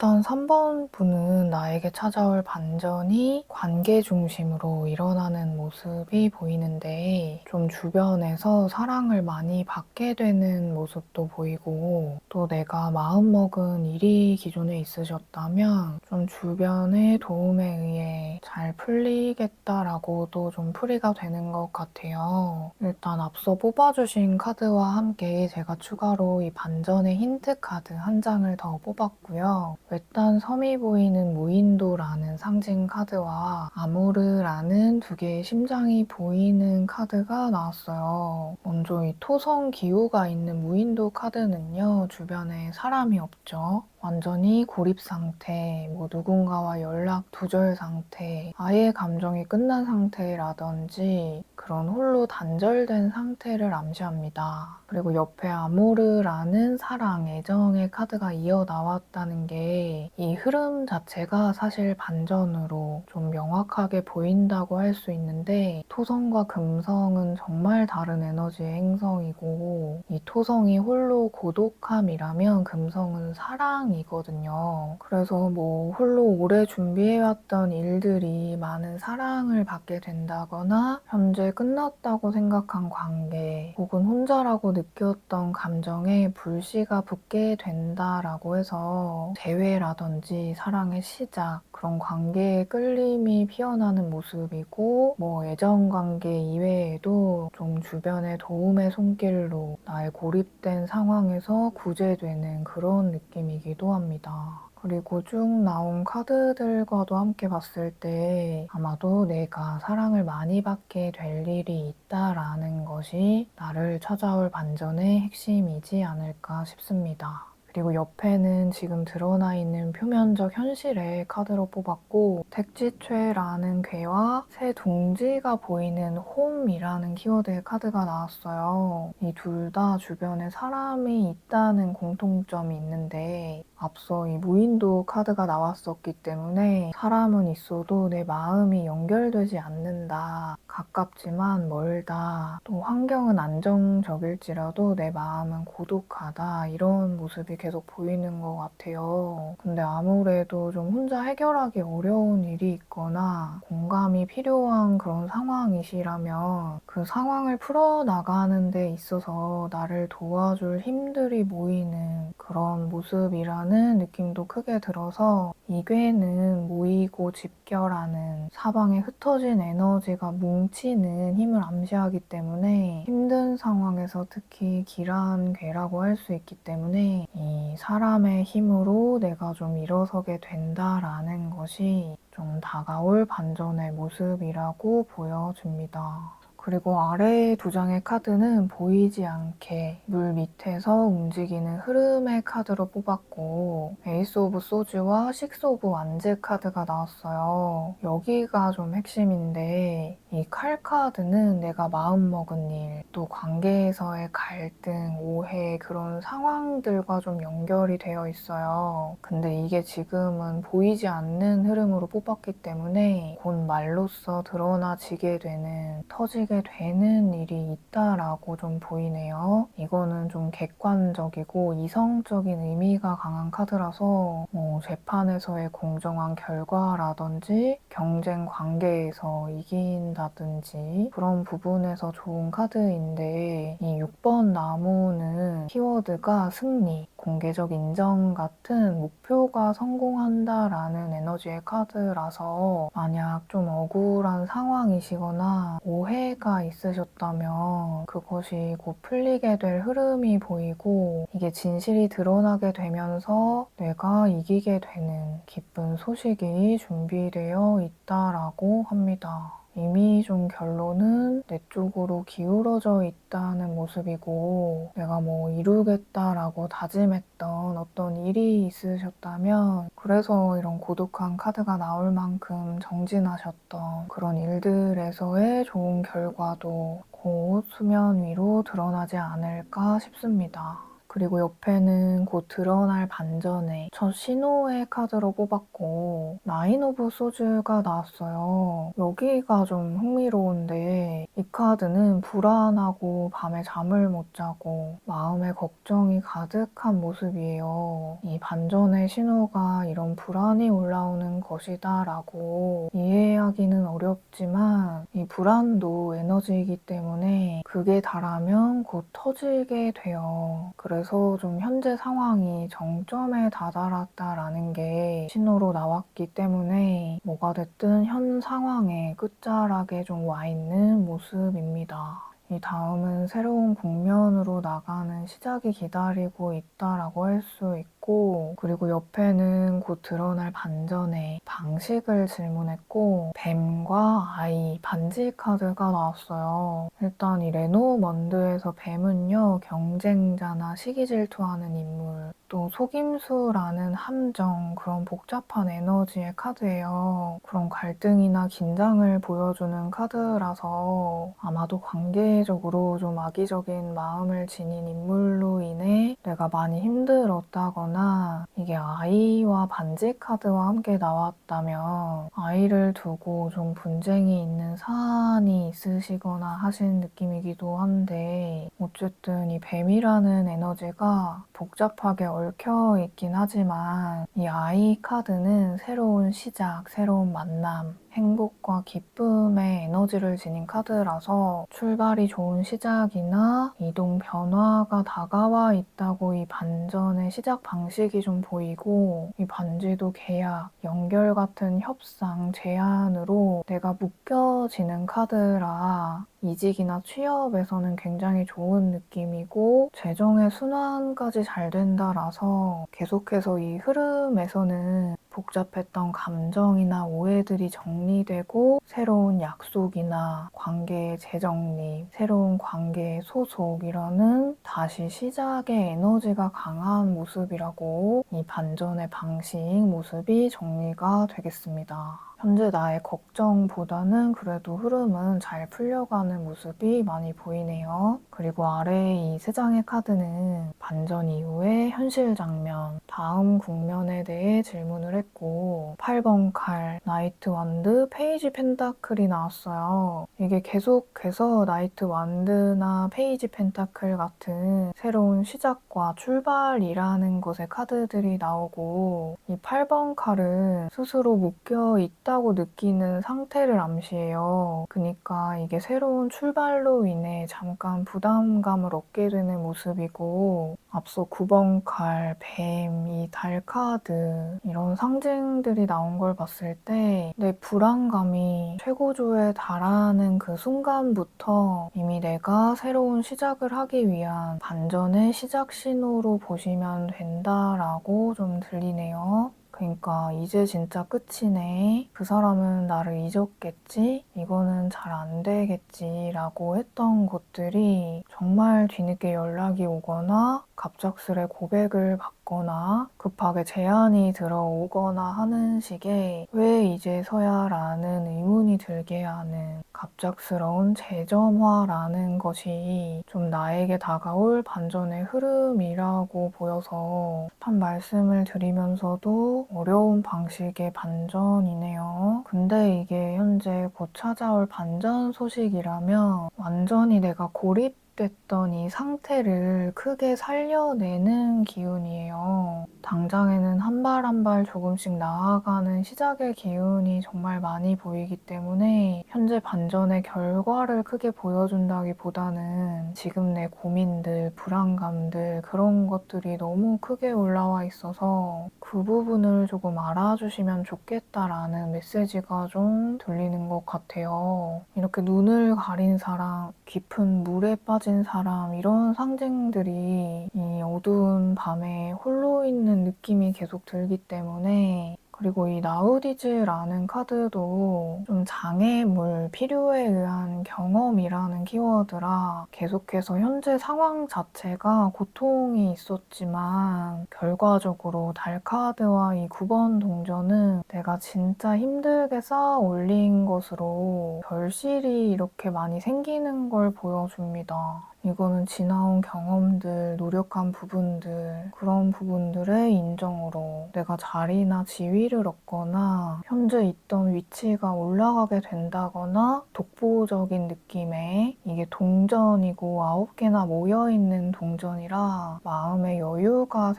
일단 3번 분은 나에게 찾아올 반전이 관계 중심으로 일어나는 모습이 보이는데, 좀 주변에서 사랑을 많이 받게 되는 모습도 보이고, 또 내가 마음먹은 일이 기존에 있으셨다면 좀 주변의 도움에 의해 잘 풀리겠다라고도 좀 풀이가 되는 것 같아요. 일단 앞서 뽑아주신 카드와 함께 제가 추가로 이 반전의 힌트 카드 한 장을 더 뽑았고요. 외딴 섬이 보이는 무인도라는 상징 카드와 아모르라는 두 개의 심장이 보이는 카드가 나왔어요. 먼저 이 토성 기후가 있는 무인도 카드는요, 주변에 사람이 없죠. 완전히 고립 상태, 뭐 누군가와 연락 두절 상태, 아예 감정이 끝난 상태라든지 그런 홀로 단절된 상태를 암시합니다. 그리고 옆에 아모르라는 사랑, 애정의 카드가 이어 나왔다는 게 이 흐름 자체가 사실 반전으로 좀 명확하게 보인다고 할 수 있는데, 토성과 금성은 정말 다른 에너지의 행성이고, 이 토성이 홀로 고독함이라면 금성은 사랑이거든요. 그래서 뭐 홀로 오래 준비해왔던 일들이 많은 사랑을 받게 된다거나, 현재 끝났다고 생각한 관계, 혹은 혼자라고 느꼈던 감정에 불씨가 붙게 된다라고 해서 재회라든지 사랑의 시작, 그런 관계의 끌림이 피어나는 모습이고, 뭐 애정관계 이외에도 좀 주변의 도움의 손길로 나의 고립된 상황에서 구제되는 그런 느낌이기도 합니다. 그리고 쭉 나온 카드들과도 함께 봤을 때 아마도 내가 사랑을 많이 받게 될 일이 있다라는 것이 나를 찾아올 반전의 핵심이지 않을까 싶습니다. 그리고 옆에는 지금 드러나 있는 표면적 현실의 카드로 뽑았고, 택지최라는 괴와 새 둥지가 보이는 홈이라는 키워드의 카드가 나왔어요. 이 둘 다 주변에 사람이 있다는 공통점이 있는데, 앞서 이 무인도 카드가 나왔었기 때문에 사람은 있어도 내 마음이 연결되지 않는다. 가깝지만 멀다. 또 환경은 안정적일지라도 내 마음은 고독하다. 이런 모습이 계속 보이는 것 같아요. 근데 아무래도 좀 혼자 해결하기 어려운 일이 있거나 공감이 필요한 그런 상황이시라면 그 상황을 풀어나가는 데 있어서 나를 도와줄 힘들이 모이는 그런 모습이라는 느낌도 크게 들어서 이괴는 모이고 집결하는 사방에 흩어진 에너지가 뭉치는 힘을 암시하기 때문에 힘든 상황에서 특히 길한 괴라고 할 수 있기 때문에 이 사람의 힘으로 내가 좀 일어서게 된다라는 것이 좀 다가올 반전의 모습이라고 보여집니다. 그리고 아래 두 장의 카드는 보이지 않게 물 밑에서 움직이는 흐름의 카드로 뽑았고 에이스 오브 소즈와 식스 오브 완즈 카드가 나왔어요. 여기가 좀 핵심인데 이 칼 카드는 내가 마음먹은 일, 또 관계에서의 갈등, 오해 그런 상황들과 좀 연결이 되어 있어요. 근데 이게 지금은 보이지 않는 흐름으로 뽑았기 때문에 곧 말로써 드러나지게 되는, 터지게 되는 일이 있다라고 좀 보이네요. 이거는 좀 객관적이고 이성적인 의미가 강한 카드라서 재판에서의 공정한 결과라든지 경쟁 관계에서 이긴다든지 그런 부분에서 좋은 카드인데 이 6번 나무는 키워드가 승리, 공개적 인정 같은 목표가 성공한다라는 에너지의 카드라서 만약 좀 억울한 상황이시거나 오해가 있으셨다면 그것이 곧 풀리게 될 흐름이 보이고 이게 진실이 드러나게 되면서 내가 이기게 되는 기쁜 소식이 준비되어 있다라고 합니다. 이미 좀 결론은 내 쪽으로 기울어져 있다는 모습이고 내가 뭐 이루겠다라고 다짐했던 어떤 일이 있으셨다면 그래서 이런 고독한 카드가 나올 만큼 정진하셨던 그런 일들에서의 좋은 결과도 곧 수면 위로 드러나지 않을까 싶습니다. 그리고 옆에는 곧 드러날 반전의 첫 신호의 카드로 뽑았고 나인 오브 소즈가 나왔어요. 여기가 좀 흥미로운데 이 카드는 불안하고 밤에 잠을 못 자고 마음에 걱정이 가득한 모습이에요. 이 반전의 신호가 이런 불안이 올라오는 것이다 라고 이해하기는 어렵지만 이 불안도 에너지이기 때문에 극에 달하면 곧 터지게 돼요. 그래서 좀 현재 상황이 정점에 다다랐다라는 게 신호로 나왔기 때문에 뭐가 됐든 현 상황의 끝자락에 좀 와 있는 모습입니다. 이 다음은 새로운 국면으로 나가는 시작이 기다리고 있다라고 할 수 있고 그리고 옆에는 곧 드러날 반전의 방식을 질문했고 뱀과 아이, 반지 카드가 나왔어요. 일단 이 레노먼드에서 뱀은요 경쟁자나 시기 질투하는 인물 또 속임수라는 함정 그런 복잡한 에너지의 카드예요. 그런 갈등이나 긴장을 보여주는 카드라서 아마도 관계적으로 좀 악의적인 마음을 지닌 인물로 인해 내가 많이 힘들었다거나 이게 아이와 반지 카드와 함께 나왔다면 아이를 두고 좀 분쟁이 있는 사안이 있으시거나 하신 느낌이기도 한데 어쨌든 이 뱀이라는 에너지가 복잡하게 얽혀 있긴 하지만 이 아이 카드는 새로운 시작, 새로운 만남, 행복과 기쁨의 에너지를 지닌 카드라서 출발이 좋은 시작이나 이동 변화가 다가와 있다고 이 반전의 시작 방식이 좀 보이고 이 반지도 계약, 연결 같은 협상, 제안으로 내가 묶여지는 카드라 이직이나 취업에서는 굉장히 좋은 느낌이고 재정의 순환까지 잘 된다라서 계속해서 이 흐름에서는 복잡했던 감정이나 오해들이 정리되고 새로운 약속이나 관계의 재정립, 새로운 관계의 소속이라는 다시 시작의 에너지가 강한 모습이라고 이 반전의 방식 모습이 정리가 되겠습니다. 현재 나의 걱정보다는 그래도 흐름은 잘 풀려가는 모습이 많이 보이네요. 그리고 아래 이 3장의 카드는 반전 이후의 현실 장면, 다음 국면에 대해 질문을 했고 8번 칼, 나이트 완드, 페이지 펜타클이 나왔어요. 이게 계속해서 나이트 완드나 페이지 펜타클 같은 새로운 시작과 출발이라는 것의 카드들이 나오고 이 8번 칼은 스스로 묶여 있다고 느끼는 상태를 암시해요. 그러니까 이게 새로운 출발로 인해 잠깐 부담감을 얻게 되는 모습이고 앞서 9번 칼, 뱀, 이 달 카드 이런 상징들이 나온 걸 봤을 때 내 불안감이 최고조에 달하는 그 순간부터 이미 내가 새로운 시작을 하기 위한 반전의 시작 신호로 보시면 된다라고 좀 들리네요. 그러니까 이제 진짜 끝이네. 그 사람은 나를 잊었겠지? 이거는 잘 안 되겠지? 라고 했던 것들이 정말 뒤늦게 연락이 오거나 갑작스레 고백을 받거나 급하게 제안이 들어오거나 하는 식의 왜 이제서야 라는 의문이 들게 하는 갑작스러운 재점화라는 것이 좀 나에게 다가올 반전의 흐름이라고 보여서 한 말씀을 드리면서도 어려운 방식의 반전이네요. 근데 이게 현재 곧 찾아올 반전 소식이라면 완전히 내가 고립됐던 이 상태를 크게 살려내는 기운이에요. 당장에는 한 발 한 발 조금씩 나아가는 시작의 기운이 정말 많이 보이기 때문에 현재 반전의 결과를 크게 보여준다기보다는 지금 내 고민들, 불안감들 그런 것들이 너무 크게 올라와 있어서 그 부분을 조금 알아주시면 좋겠다라는 메시지가 좀 들리는 것 같아요. 이렇게 눈을 가린 사람, 깊은 물에 빠진 사람 이런 상징들이 이 어두운 밤에 홀로 있는 느낌이 계속 들기 때문에 그리고 이 나우디즈라는 카드도 좀 장애물, 필요에 의한 경험이라는 키워드라 계속해서 현재 상황 자체가 고통이 있었지만 결과적으로 달 카드와 이 9번 동전은 내가 진짜 힘들게 쌓아 올린 것으로 결실이 이렇게 많이 생기는 걸 보여줍니다. 이거는 지나온 경험들, 노력한 부분들, 그런 부분들의 인정으로 내가 자리나 지위를 얻거나 현재 있던 위치가 올라가게 된다거나 독보적인 느낌의 이게 동전이고 9개나 모여있는 동전이라 마음의 여유가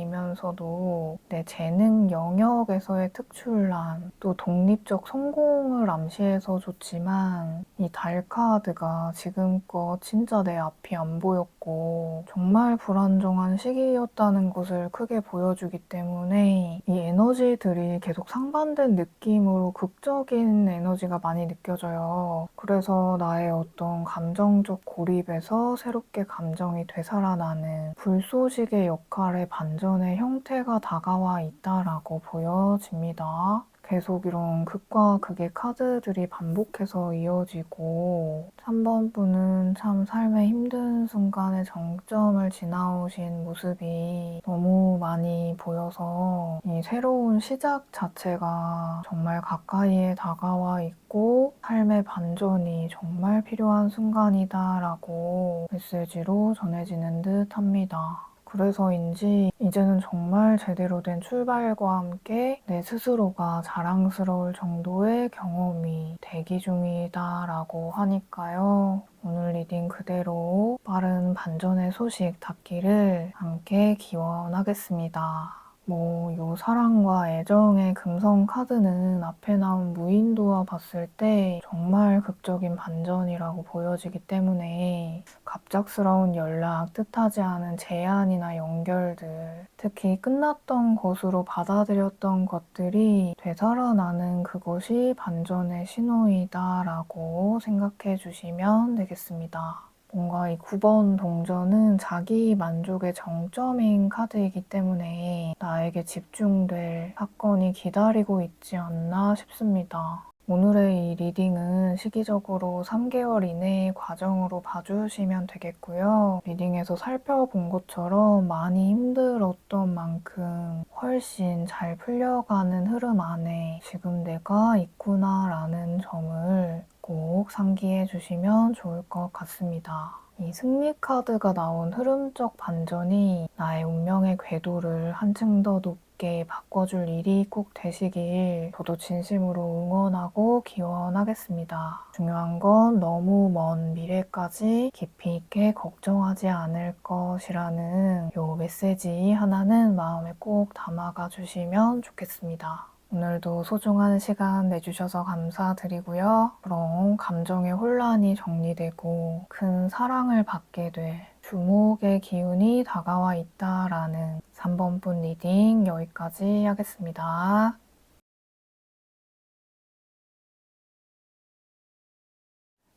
생긴다이면서도 내 재능 영역에서의 특출난 또 독립적 성공을 암시해서 좋지만 이 달 카드가 지금껏 진짜 내 앞이 안 보였고 정말 불안정한 시기였다는 것을 크게 보여주기 때문에 이 에너지들이 계속 상반된 느낌으로 극적인 에너지가 많이 느껴져요. 그래서 나의 어떤 감정적 고립에서 새롭게 감정이 되살아나는 불쏘시개 역할의 반전의 형태가 다가와 있다라고 보여집니다. 계속 이런 극과 극의 카드들이 반복해서 이어지고 3번 분은 참 삶의 힘든 순간의 정점을 지나오신 모습이 너무 많이 보여서 이 새로운 시작 자체가 정말 가까이에 다가와 있고 삶의 반전이 정말 필요한 순간이다라고 메시지로 전해지는 듯 합니다. 그래서인지 이제는 정말 제대로 된 출발과 함께 내 스스로가 자랑스러울 정도의 경험이 대기 중이다라고 하니까요. 오늘 리딩 그대로 빠른 반전의 소식 닿기를 함께 기원하겠습니다. 요 사랑과 애정의 금성 카드는 앞에 나온 무인도와 봤을 때 정말 극적인 반전이라고 보여지기 때문에 갑작스러운 연락, 뜻하지 않은 제안이나 연결들, 특히 끝났던 것으로 받아들였던 것들이 되살아나는 그것이 반전의 신호이다라고 생각해 주시면 되겠습니다. 뭔가 이 9번 동전은 자기 만족의 정점인 카드이기 때문에 나에게 집중될 사건이 기다리고 있지 않나 싶습니다. 오늘의 이 리딩은 시기적으로 3개월 이내의 과정으로 봐주시면 되겠고요. 리딩에서 살펴본 것처럼 많이 힘들었던 만큼 훨씬 잘 풀려가는 흐름 안에 지금 내가 있구나라는 점을 꼭 상기해 주시면 좋을 것 같습니다. 이 승리 카드가 나온 흐름적 반전이 나의 운명의 궤도를 한층 더 높게 바꿔줄 일이 꼭 되시길 저도 진심으로 응원하고 기원하겠습니다. 중요한 건 너무 먼 미래까지 깊이 있게 걱정하지 않을 것이라는 요 메시지 하나는 마음에 꼭 담아가 주시면 좋겠습니다. 오늘도 소중한 시간 내주셔서 감사드리고요. 그럼 감정의 혼란이 정리되고 큰 사랑을 받게 될 주목의 기운이 다가와 있다라는 3번분 리딩 여기까지 하겠습니다.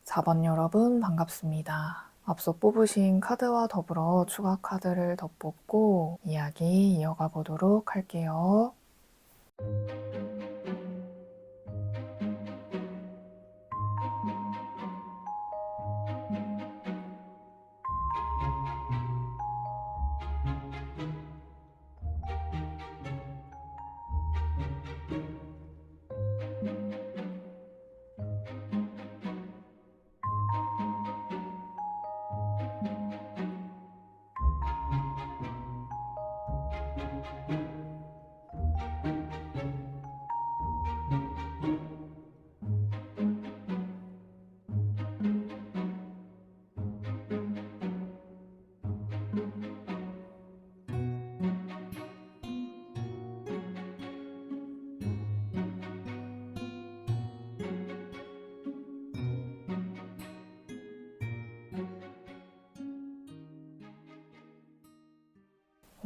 4번 여러분 반갑습니다. 앞서 뽑으신 카드와 더불어 추가 카드를 더 뽑고 이야기 이어가 보도록 할게요.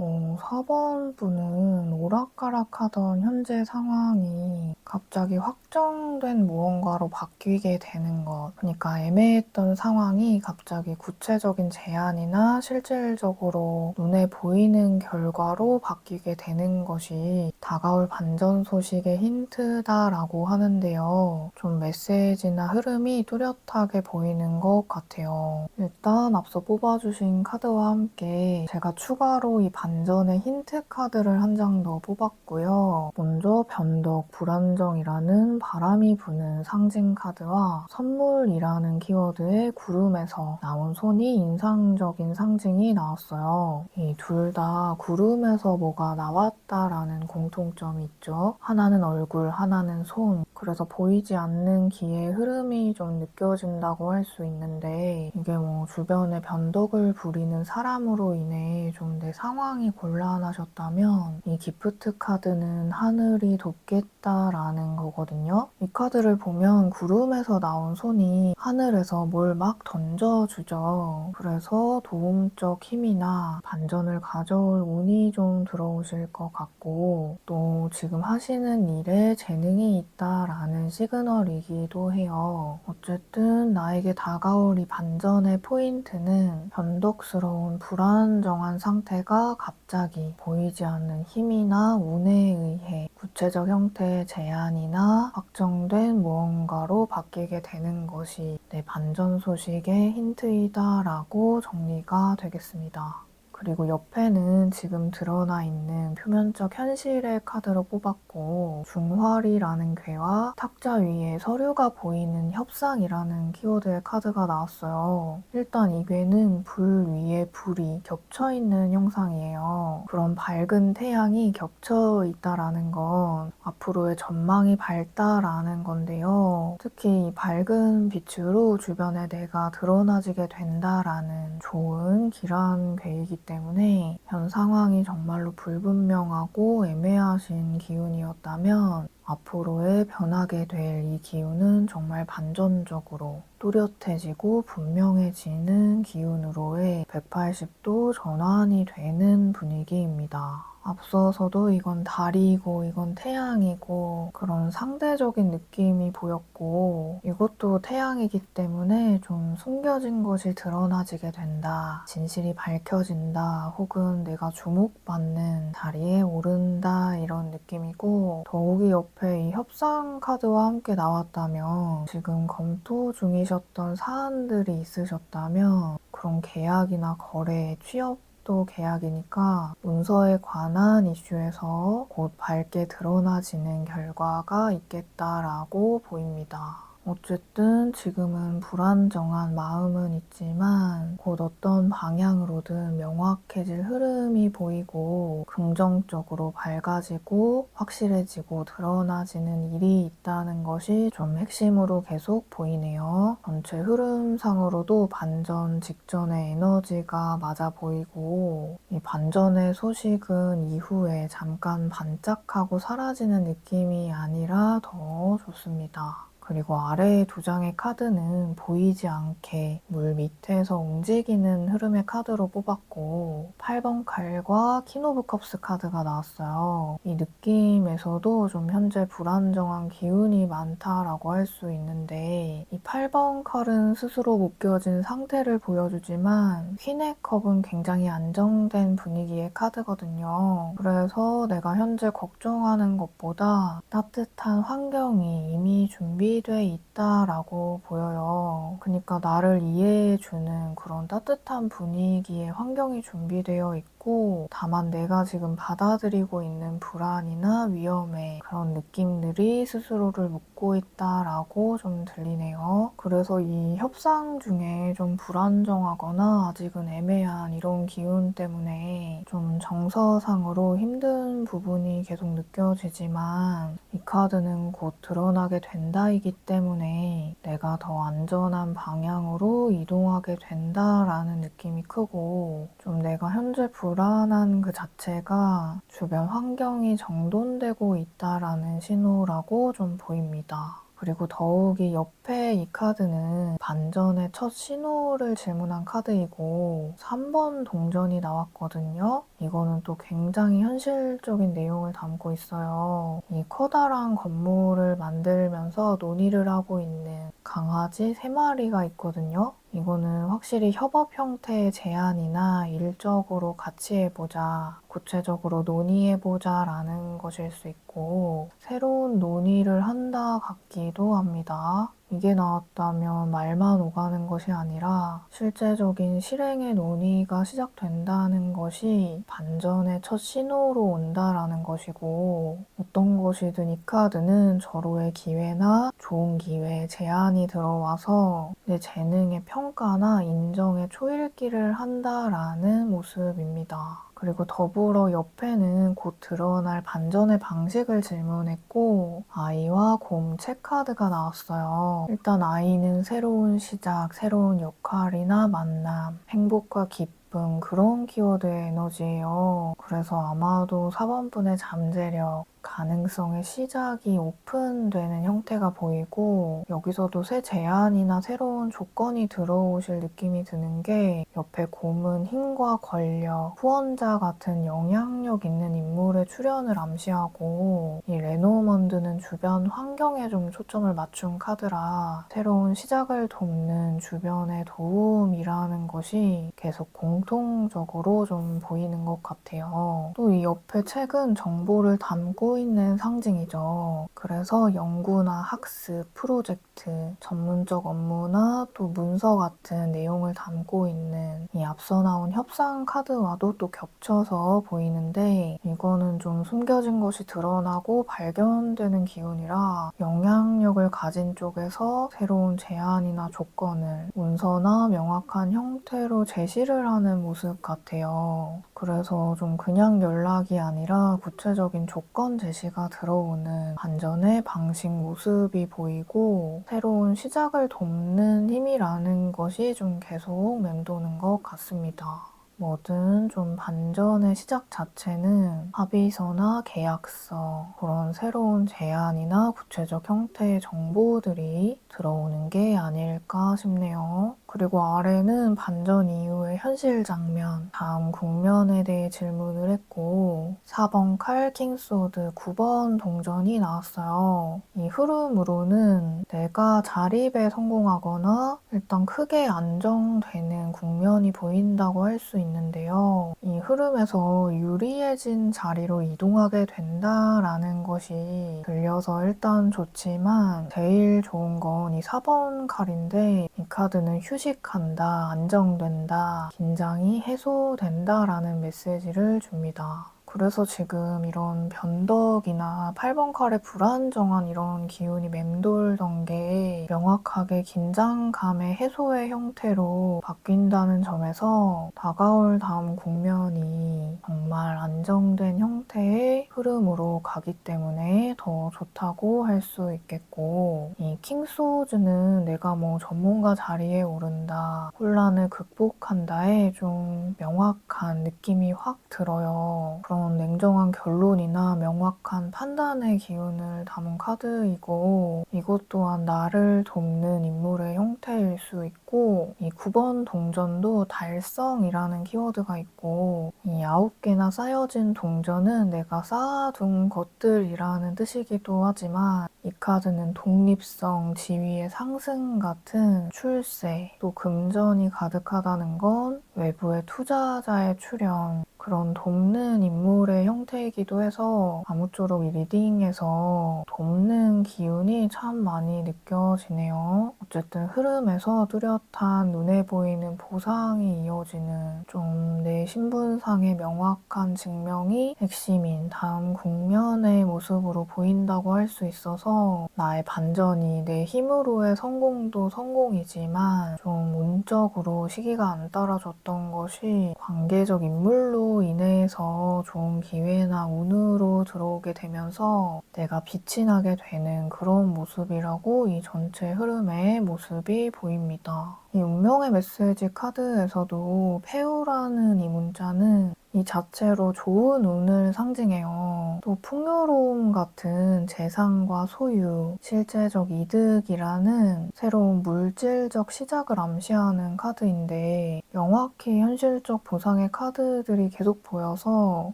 어, 4번 분은 오락가락하던 현재 상황이 갑자기 확정된 무언가로 바뀌게 되는 것. 그러니까 애매했던 상황이 갑자기 구체적인 제안이나 실질적으로 눈에 보이는 결과로 바뀌게 되는 것이 다가올 반전 소식의 힌트다라고 하는데요. 좀 메시지나 흐름이 뚜렷하게 보이는 것 같아요. 일단 앞서 뽑아주신 카드와 함께 제가 추가로 이 반전의 힌트 카드를 한 장 더 뽑았고요. 먼저 변덕, 불안정이라는 바람이 부는 상징 카드와 선물이라는 키워드의 구름에서 나온 손이 인상적인 상징이 나왔어요. 이 둘 다 구름에서 뭐가 나왔다라는 공통점이 있죠. 하나는 얼굴, 하나는 손. 그래서 보이지 않는 기의 흐름이 좀 느껴진다고 할 수 있는데 이게 뭐 주변에 변덕을 부리는 사람으로 인해 좀 내 상황이 곤란하셨다면 이 기프트 카드는 하늘이 돕겠다라는 거거든요. 이 카드를 보면 구름에서 나온 손이 하늘에서 뭘 막 던져주죠. 그래서 도움적 힘이나 반전을 가져올 운이 좀 들어오실 것 같고 또 지금 하시는 일에 재능이 있다라는 시그널이기도 해요. 어쨌든 나에게 다가올 이 반전의 포인트는 변덕스러운 불안정한 상태가 갑자기 보이지 않는 힘이나 운에 의해 구체적 형태의 제안이나 확정된 무언가로 바뀌게 되는 것이 내 반전 소식의 힌트이다라고 정리가 되겠습니다. 그리고 옆에는 지금 드러나 있는 표면적 현실의 카드로 뽑았고 중활이라는 괴와 탁자 위에 서류가 보이는 협상이라는 키워드의 카드가 나왔어요. 일단 이 괴는 불 위에 불이 겹쳐있는 형상이에요. 그런 밝은 태양이 겹쳐 있다라는 건 앞으로의 전망이 밝다라는 건데요. 특히 이 밝은 빛으로 주변에 내가 드러나지게 된다라는 좋은 길한 괴이기 때문에 현 상황이 정말로 불분명하고 애매하신 기운이었다면 앞으로의 변하게 될 이 기운은 정말 반전적으로 뚜렷해지고 분명해지는 기운으로의 180도 전환이 되는 분위기입니다. 앞서서도 이건 달이고 이건 태양이고 그런 상대적인 느낌이 보였고 이것도 태양이기 때문에 좀 숨겨진 것이 드러나지게 된다. 진실이 밝혀진다. 혹은 내가 주목받는 자리에 오른다 이런 느낌이고 더욱이 옆에 옆에 이 협상 카드와 함께 나왔다면 지금 검토 중이셨던 사안들이 있으셨다면 그런 계약이나 거래, 취업도 계약이니까 문서에 관한 이슈에서 곧 밝게 드러나지는 결과가 있겠다라고 보입니다. 어쨌든 지금은 불안정한 마음은 있지만 곧 어떤 방향으로든 명확해질 흐름이 보이고 긍정적으로 밝아지고 확실해지고 드러나지는 일이 있다는 것이 좀 핵심으로 계속 보이네요. 전체 흐름상으로도 반전 직전의 에너지가 맞아 보이고 이 반전의 소식은 이후에 잠깐 반짝하고 사라지는 느낌이 아니라 더 좋습니다. 그리고 아래의 두 장의 카드는 보이지 않게 물 밑에서 움직이는 흐름의 카드로 뽑았고 8번 칼과 퀸 오브 컵스 카드가 나왔어요. 이 느낌에서도 좀 현재 불안정한 기운이 많다라고 할 수 있는데 이 8번 칼은 스스로 묶여진 상태를 보여주지만 퀸의 컵은 굉장히 안정된 분위기의 카드거든요. 그래서 내가 현재 걱정하는 것보다 따뜻한 환경이 이미 준비돼 있다라고 보여요. 그러니까 나를 이해해주는 그런 따뜻한 분위기의 환경이 준비되어 있고 다만 내가 지금 받아들이고 있는 불안이나 위험에 그런 느낌들이 스스로를 묶고 있다라고 좀 들리네요. 그래서 이 협상 중에 좀 불안정하거나 아직은 애매한 이런 기운 때문에 좀 정서상으로 힘든 부분이 계속 느껴지지만 이 카드는 곧 드러나게 된다이기 때문에 내가 더 안전한 방향으로 이동하게 된다라는 느낌이 크고 좀 내가 현재 불안한 그 자체가 주변 환경이 정돈되고 있다라는 신호라고 좀 보입니다. 그리고 더욱이 옆에 이 카드는 반전의 첫 신호를 질문한 카드이고 3번 동전이 나왔거든요. 이거는 또 굉장히 현실적인 내용을 담고 있어요. 이 커다란 건물을 만들면서 논의를 하고 있는 강아지 3마리가 있거든요. 이거는 확실히 협업 형태의 제안이나 일적으로 같이 해보자, 구체적으로 논의해보자 라는 것일 수 있고 새로운 논의를 한다 같기도 합니다. 이게 나왔다면 말만 오가는 것이 아니라 실제적인 실행의 논의가 시작된다는 것이 반전의 첫 신호로 온다라는 것이고 어떤 것이든 이 카드는 절호의 기회나 좋은 기회, 제안이 들어와서 내 재능의 평가나 인정의 초읽기를 한다라는 모습입니다. 그리고 더불어 옆에는 곧 드러날 반전의 방식을 질문했고 아이와 곰 체카드가 나왔어요. 일단 아이는 새로운 시작, 새로운 역할이나 만남, 행복과 기쁨 그런 키워드의 에너지예요. 그래서 아마도 4번분의 잠재력, 가능성의 시작이 오픈되는 형태가 보이고 여기서도 새 제안이나 새로운 조건이 들어오실 느낌이 드는 게 옆에 곰은 힘과 권력, 후원자 같은 영향력 있는 인물의 출현을 암시하고 이 레노먼드는 주변 환경에 좀 초점을 맞춘 카드라 새로운 시작을 돕는 주변의 도움이라는 것이 계속 공통적으로 좀 보이는 것 같아요. 또 이 옆에 책은 정보를 담고 있는 상징이죠. 그래서 연구나 학습, 프로젝트, 전문적 업무나 또 문서 같은 내용을 담고 있는 이 앞서 나온 협상 카드와도 또 겹쳐서 보이는데 이거는 좀 숨겨진 것이 드러나고 발견되는 기운이라 영향력을 가진 쪽에서 새로운 제안이나 조건을 문서나 명확한 형태로 제시를 하는 모습 같아요. 그래서 좀 그냥 연락이 아니라 구체적인 조건 제시가 들어오는 반전의 방식 모습이 보이고 새로운 시작을 돕는 힘이라는 것이 좀 계속 맴도는 것 같습니다. 뭐든 좀 반전의 시작 자체는 합의서나 계약서, 그런 새로운 제안이나 구체적 형태의 정보들이 들어오는 게 아닐까 싶네요. 그리고 아래는 반전 이후의 현실 장면, 다음 국면에 대해 질문을 했고 4번 칼 킹소드 9번 동전이 나왔어요. 이 흐름으로는 내가 자립에 성공하거나 일단 크게 안정되는 국면이 보인다고 할 수 있는데요. 이 흐름에서 유리해진 자리로 이동하게 된다라는 것이 들려서 일단 좋지만 제일 좋은 건 이 4번 칼인데 이 카드는 휴식한다, 안정된다, 긴장이 해소된다라는 메시지를 줍니다. 그래서 지금 이런 변덕이나 8번 칼의 불안정한 이런 기운이 맴돌던 게 명확하게 긴장감의 해소의 형태로 바뀐다는 점에서 다가올 다음 국면이 정말 안정된 형태의 흐름으로 가기 때문에 더 좋다고 할 수 있겠고 이 킹소즈는 내가 뭐 전문가 자리에 오른다, 혼란을 극복한다에 좀 명확한 느낌이 확 들어요. 그런 냉정한 결론이나 명확한 판단의 기운을 담은 카드이고 이것 또한 나를 돕는 인물의 형태일 수 있고 이 9번 동전도 달성이라는 키워드가 있고 이 9개나 쌓여진 동전은 내가 쌓아둔 것들이라는 뜻이기도 하지만 이 카드는 독립성, 지위의 상승 같은 출세, 또 금전이 가득하다는 건 외부의 투자자의 출현, 그런 돕는 인물의 형태이기도 해서 아무쪼록 이 리딩에서 돕는 기운이 참 많이 느껴지네요. 어쨌든 흐름에서 뚜렷한 눈에 보이는 보상이 이어지는 좀 내 신분상의 명확한 증명이 핵심인 다음 국면의 모습으로 보인다고 할 수 있어서 나의 반전이 내 힘으로의 성공도 성공이지만 좀 운적으로 시기가 안 따라줬던 것이 관계적 인물로 인해서 좋은 기회나 운으로 들어오게 되면서 내가 빛이 나게 되는 그런 모습이라고 이 전체 흐름의 모습이 보입니다. 이 운명의 메시지 카드에서도 페우라는 이 문자는 이 자체로 좋은 운을 상징해요. 또 풍요로움 같은 재산과 소유, 실제적 이득이라는 새로운 물질적 시작을 암시하는 카드인데 명확히 현실적 보상의 카드들이 계속 보여서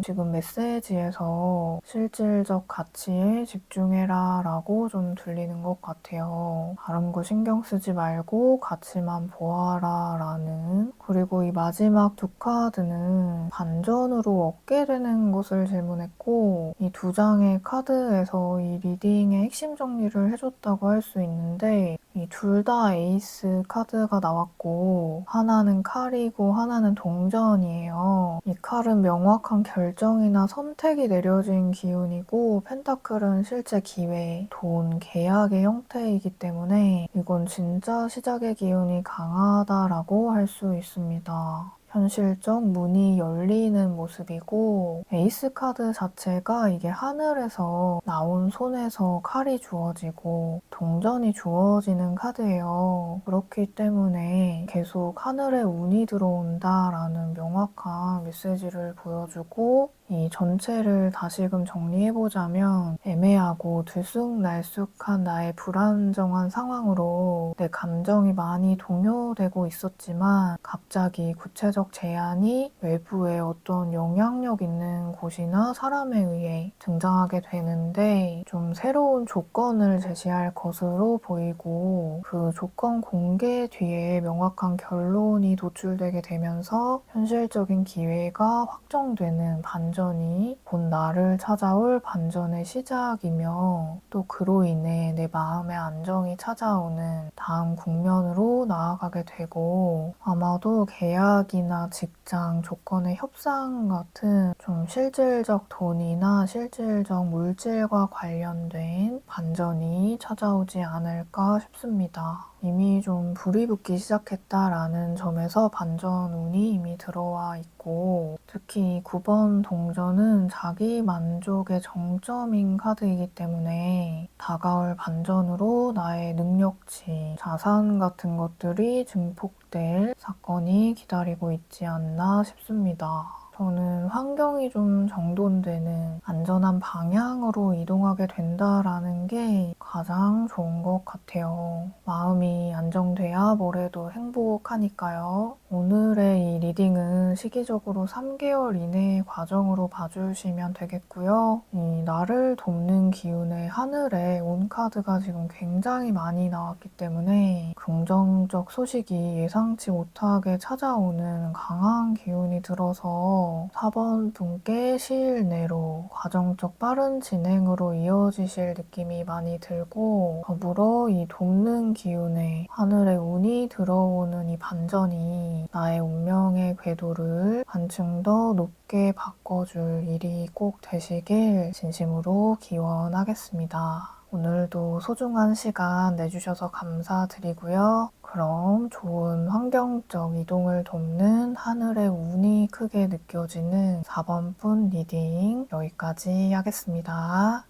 지금 메시지에서 실질적 가치에 집중해라 라고 좀 들리는 것 같아요. 다른 거 신경 쓰지 말고 가치만 보아라 라는. 그리고 이 마지막 두 카드는 반전으로 얻게 되는 것을 질문했고 이 두 장의 카드에서 이 리딩의 핵심 정리를 해줬다고 할 수 있는데 이 둘 다 에이스 카드가 나왔고 하나는 칼이고 하나는 동전이에요. 이 칼은 명확한 결정이나 선택이 내려진 기운이고 펜타클은 실제 기회, 돈, 계약의 형태이기 때문에 이건 진짜 시작의 기운이 강하다라고 할 수 있습니다. 현실적 문이 열리는 모습이고 에이스 카드 자체가 이게 하늘에서 나온 손에서 칼이 주어지고 동전이 주어지는 카드예요. 그렇기 때문에 계속 하늘에 운이 들어온다라는 명확한 메시지를 보여주고 이 전체를 다시금 정리해보자면 애매하고 들쑥날쑥한 나의 불안정한 상황으로 내 감정이 많이 동요되고 있었지만 갑자기 구체적 제안이 외부의 어떤 영향력 있는 곳이나 사람에 의해 등장하게 되는데 좀 새로운 조건을 제시할 것으로 보이고 그 조건 공개 뒤에 명확한 결론이 도출되게 되면서 현실적인 기회가 확정되는 반전이 곧 나를 찾아올 반전의 시작이며 또 그로 인해 내 마음의 안정이 찾아오는 다음 국면으로 나아가게 되고 아마도 계약이나 직장, 조건의 협상 같은 좀 실질적 돈이나 실질적 물질과 관련된 반전이 찾아오지 않을까 싶습니다. 이미 좀 불이 붙기 시작했다라는 점에서 반전 운이 이미 들어와 있고 특히 9번 동전은 자기 만족의 정점인 카드이기 때문에 다가올 반전으로 나의 능력치, 자산 같은 것들이 증폭 회복될 사건이 기다리고 있지 않나 싶습니다. 저는 환경이 좀 정돈되는 안전한 방향으로 이동하게 된다라는 게 가장 좋은 것 같아요. 마음이 안정돼야 뭘 해도 행복하니까요. 오늘의 이 리딩은 시기적으로 3개월 이내의 과정으로 봐주시면 되겠고요. 이 나를 돕는 기운의 하늘에 운 카드가 지금 굉장히 많이 나왔기 때문에 긍정적 소식이 예상치 못하게 찾아오는 강한 기운이 들어서 4번 분께 시일 내로 과정적 빠른 진행으로 이어지실 느낌이 많이 들고, 더불어 이 돕는 기운에 하늘의 운이 들어오는 이 반전이 나의 운명의 궤도를 한층 더 높게 바꿔줄 일이 꼭 되시길 진심으로 기원하겠습니다. 오늘도 소중한 시간 내주셔서 감사드리고요. 그럼 좋은 환경적 이동을 돕는 하늘의 운이 크게 느껴지는 4번 분 리딩 여기까지 하겠습니다.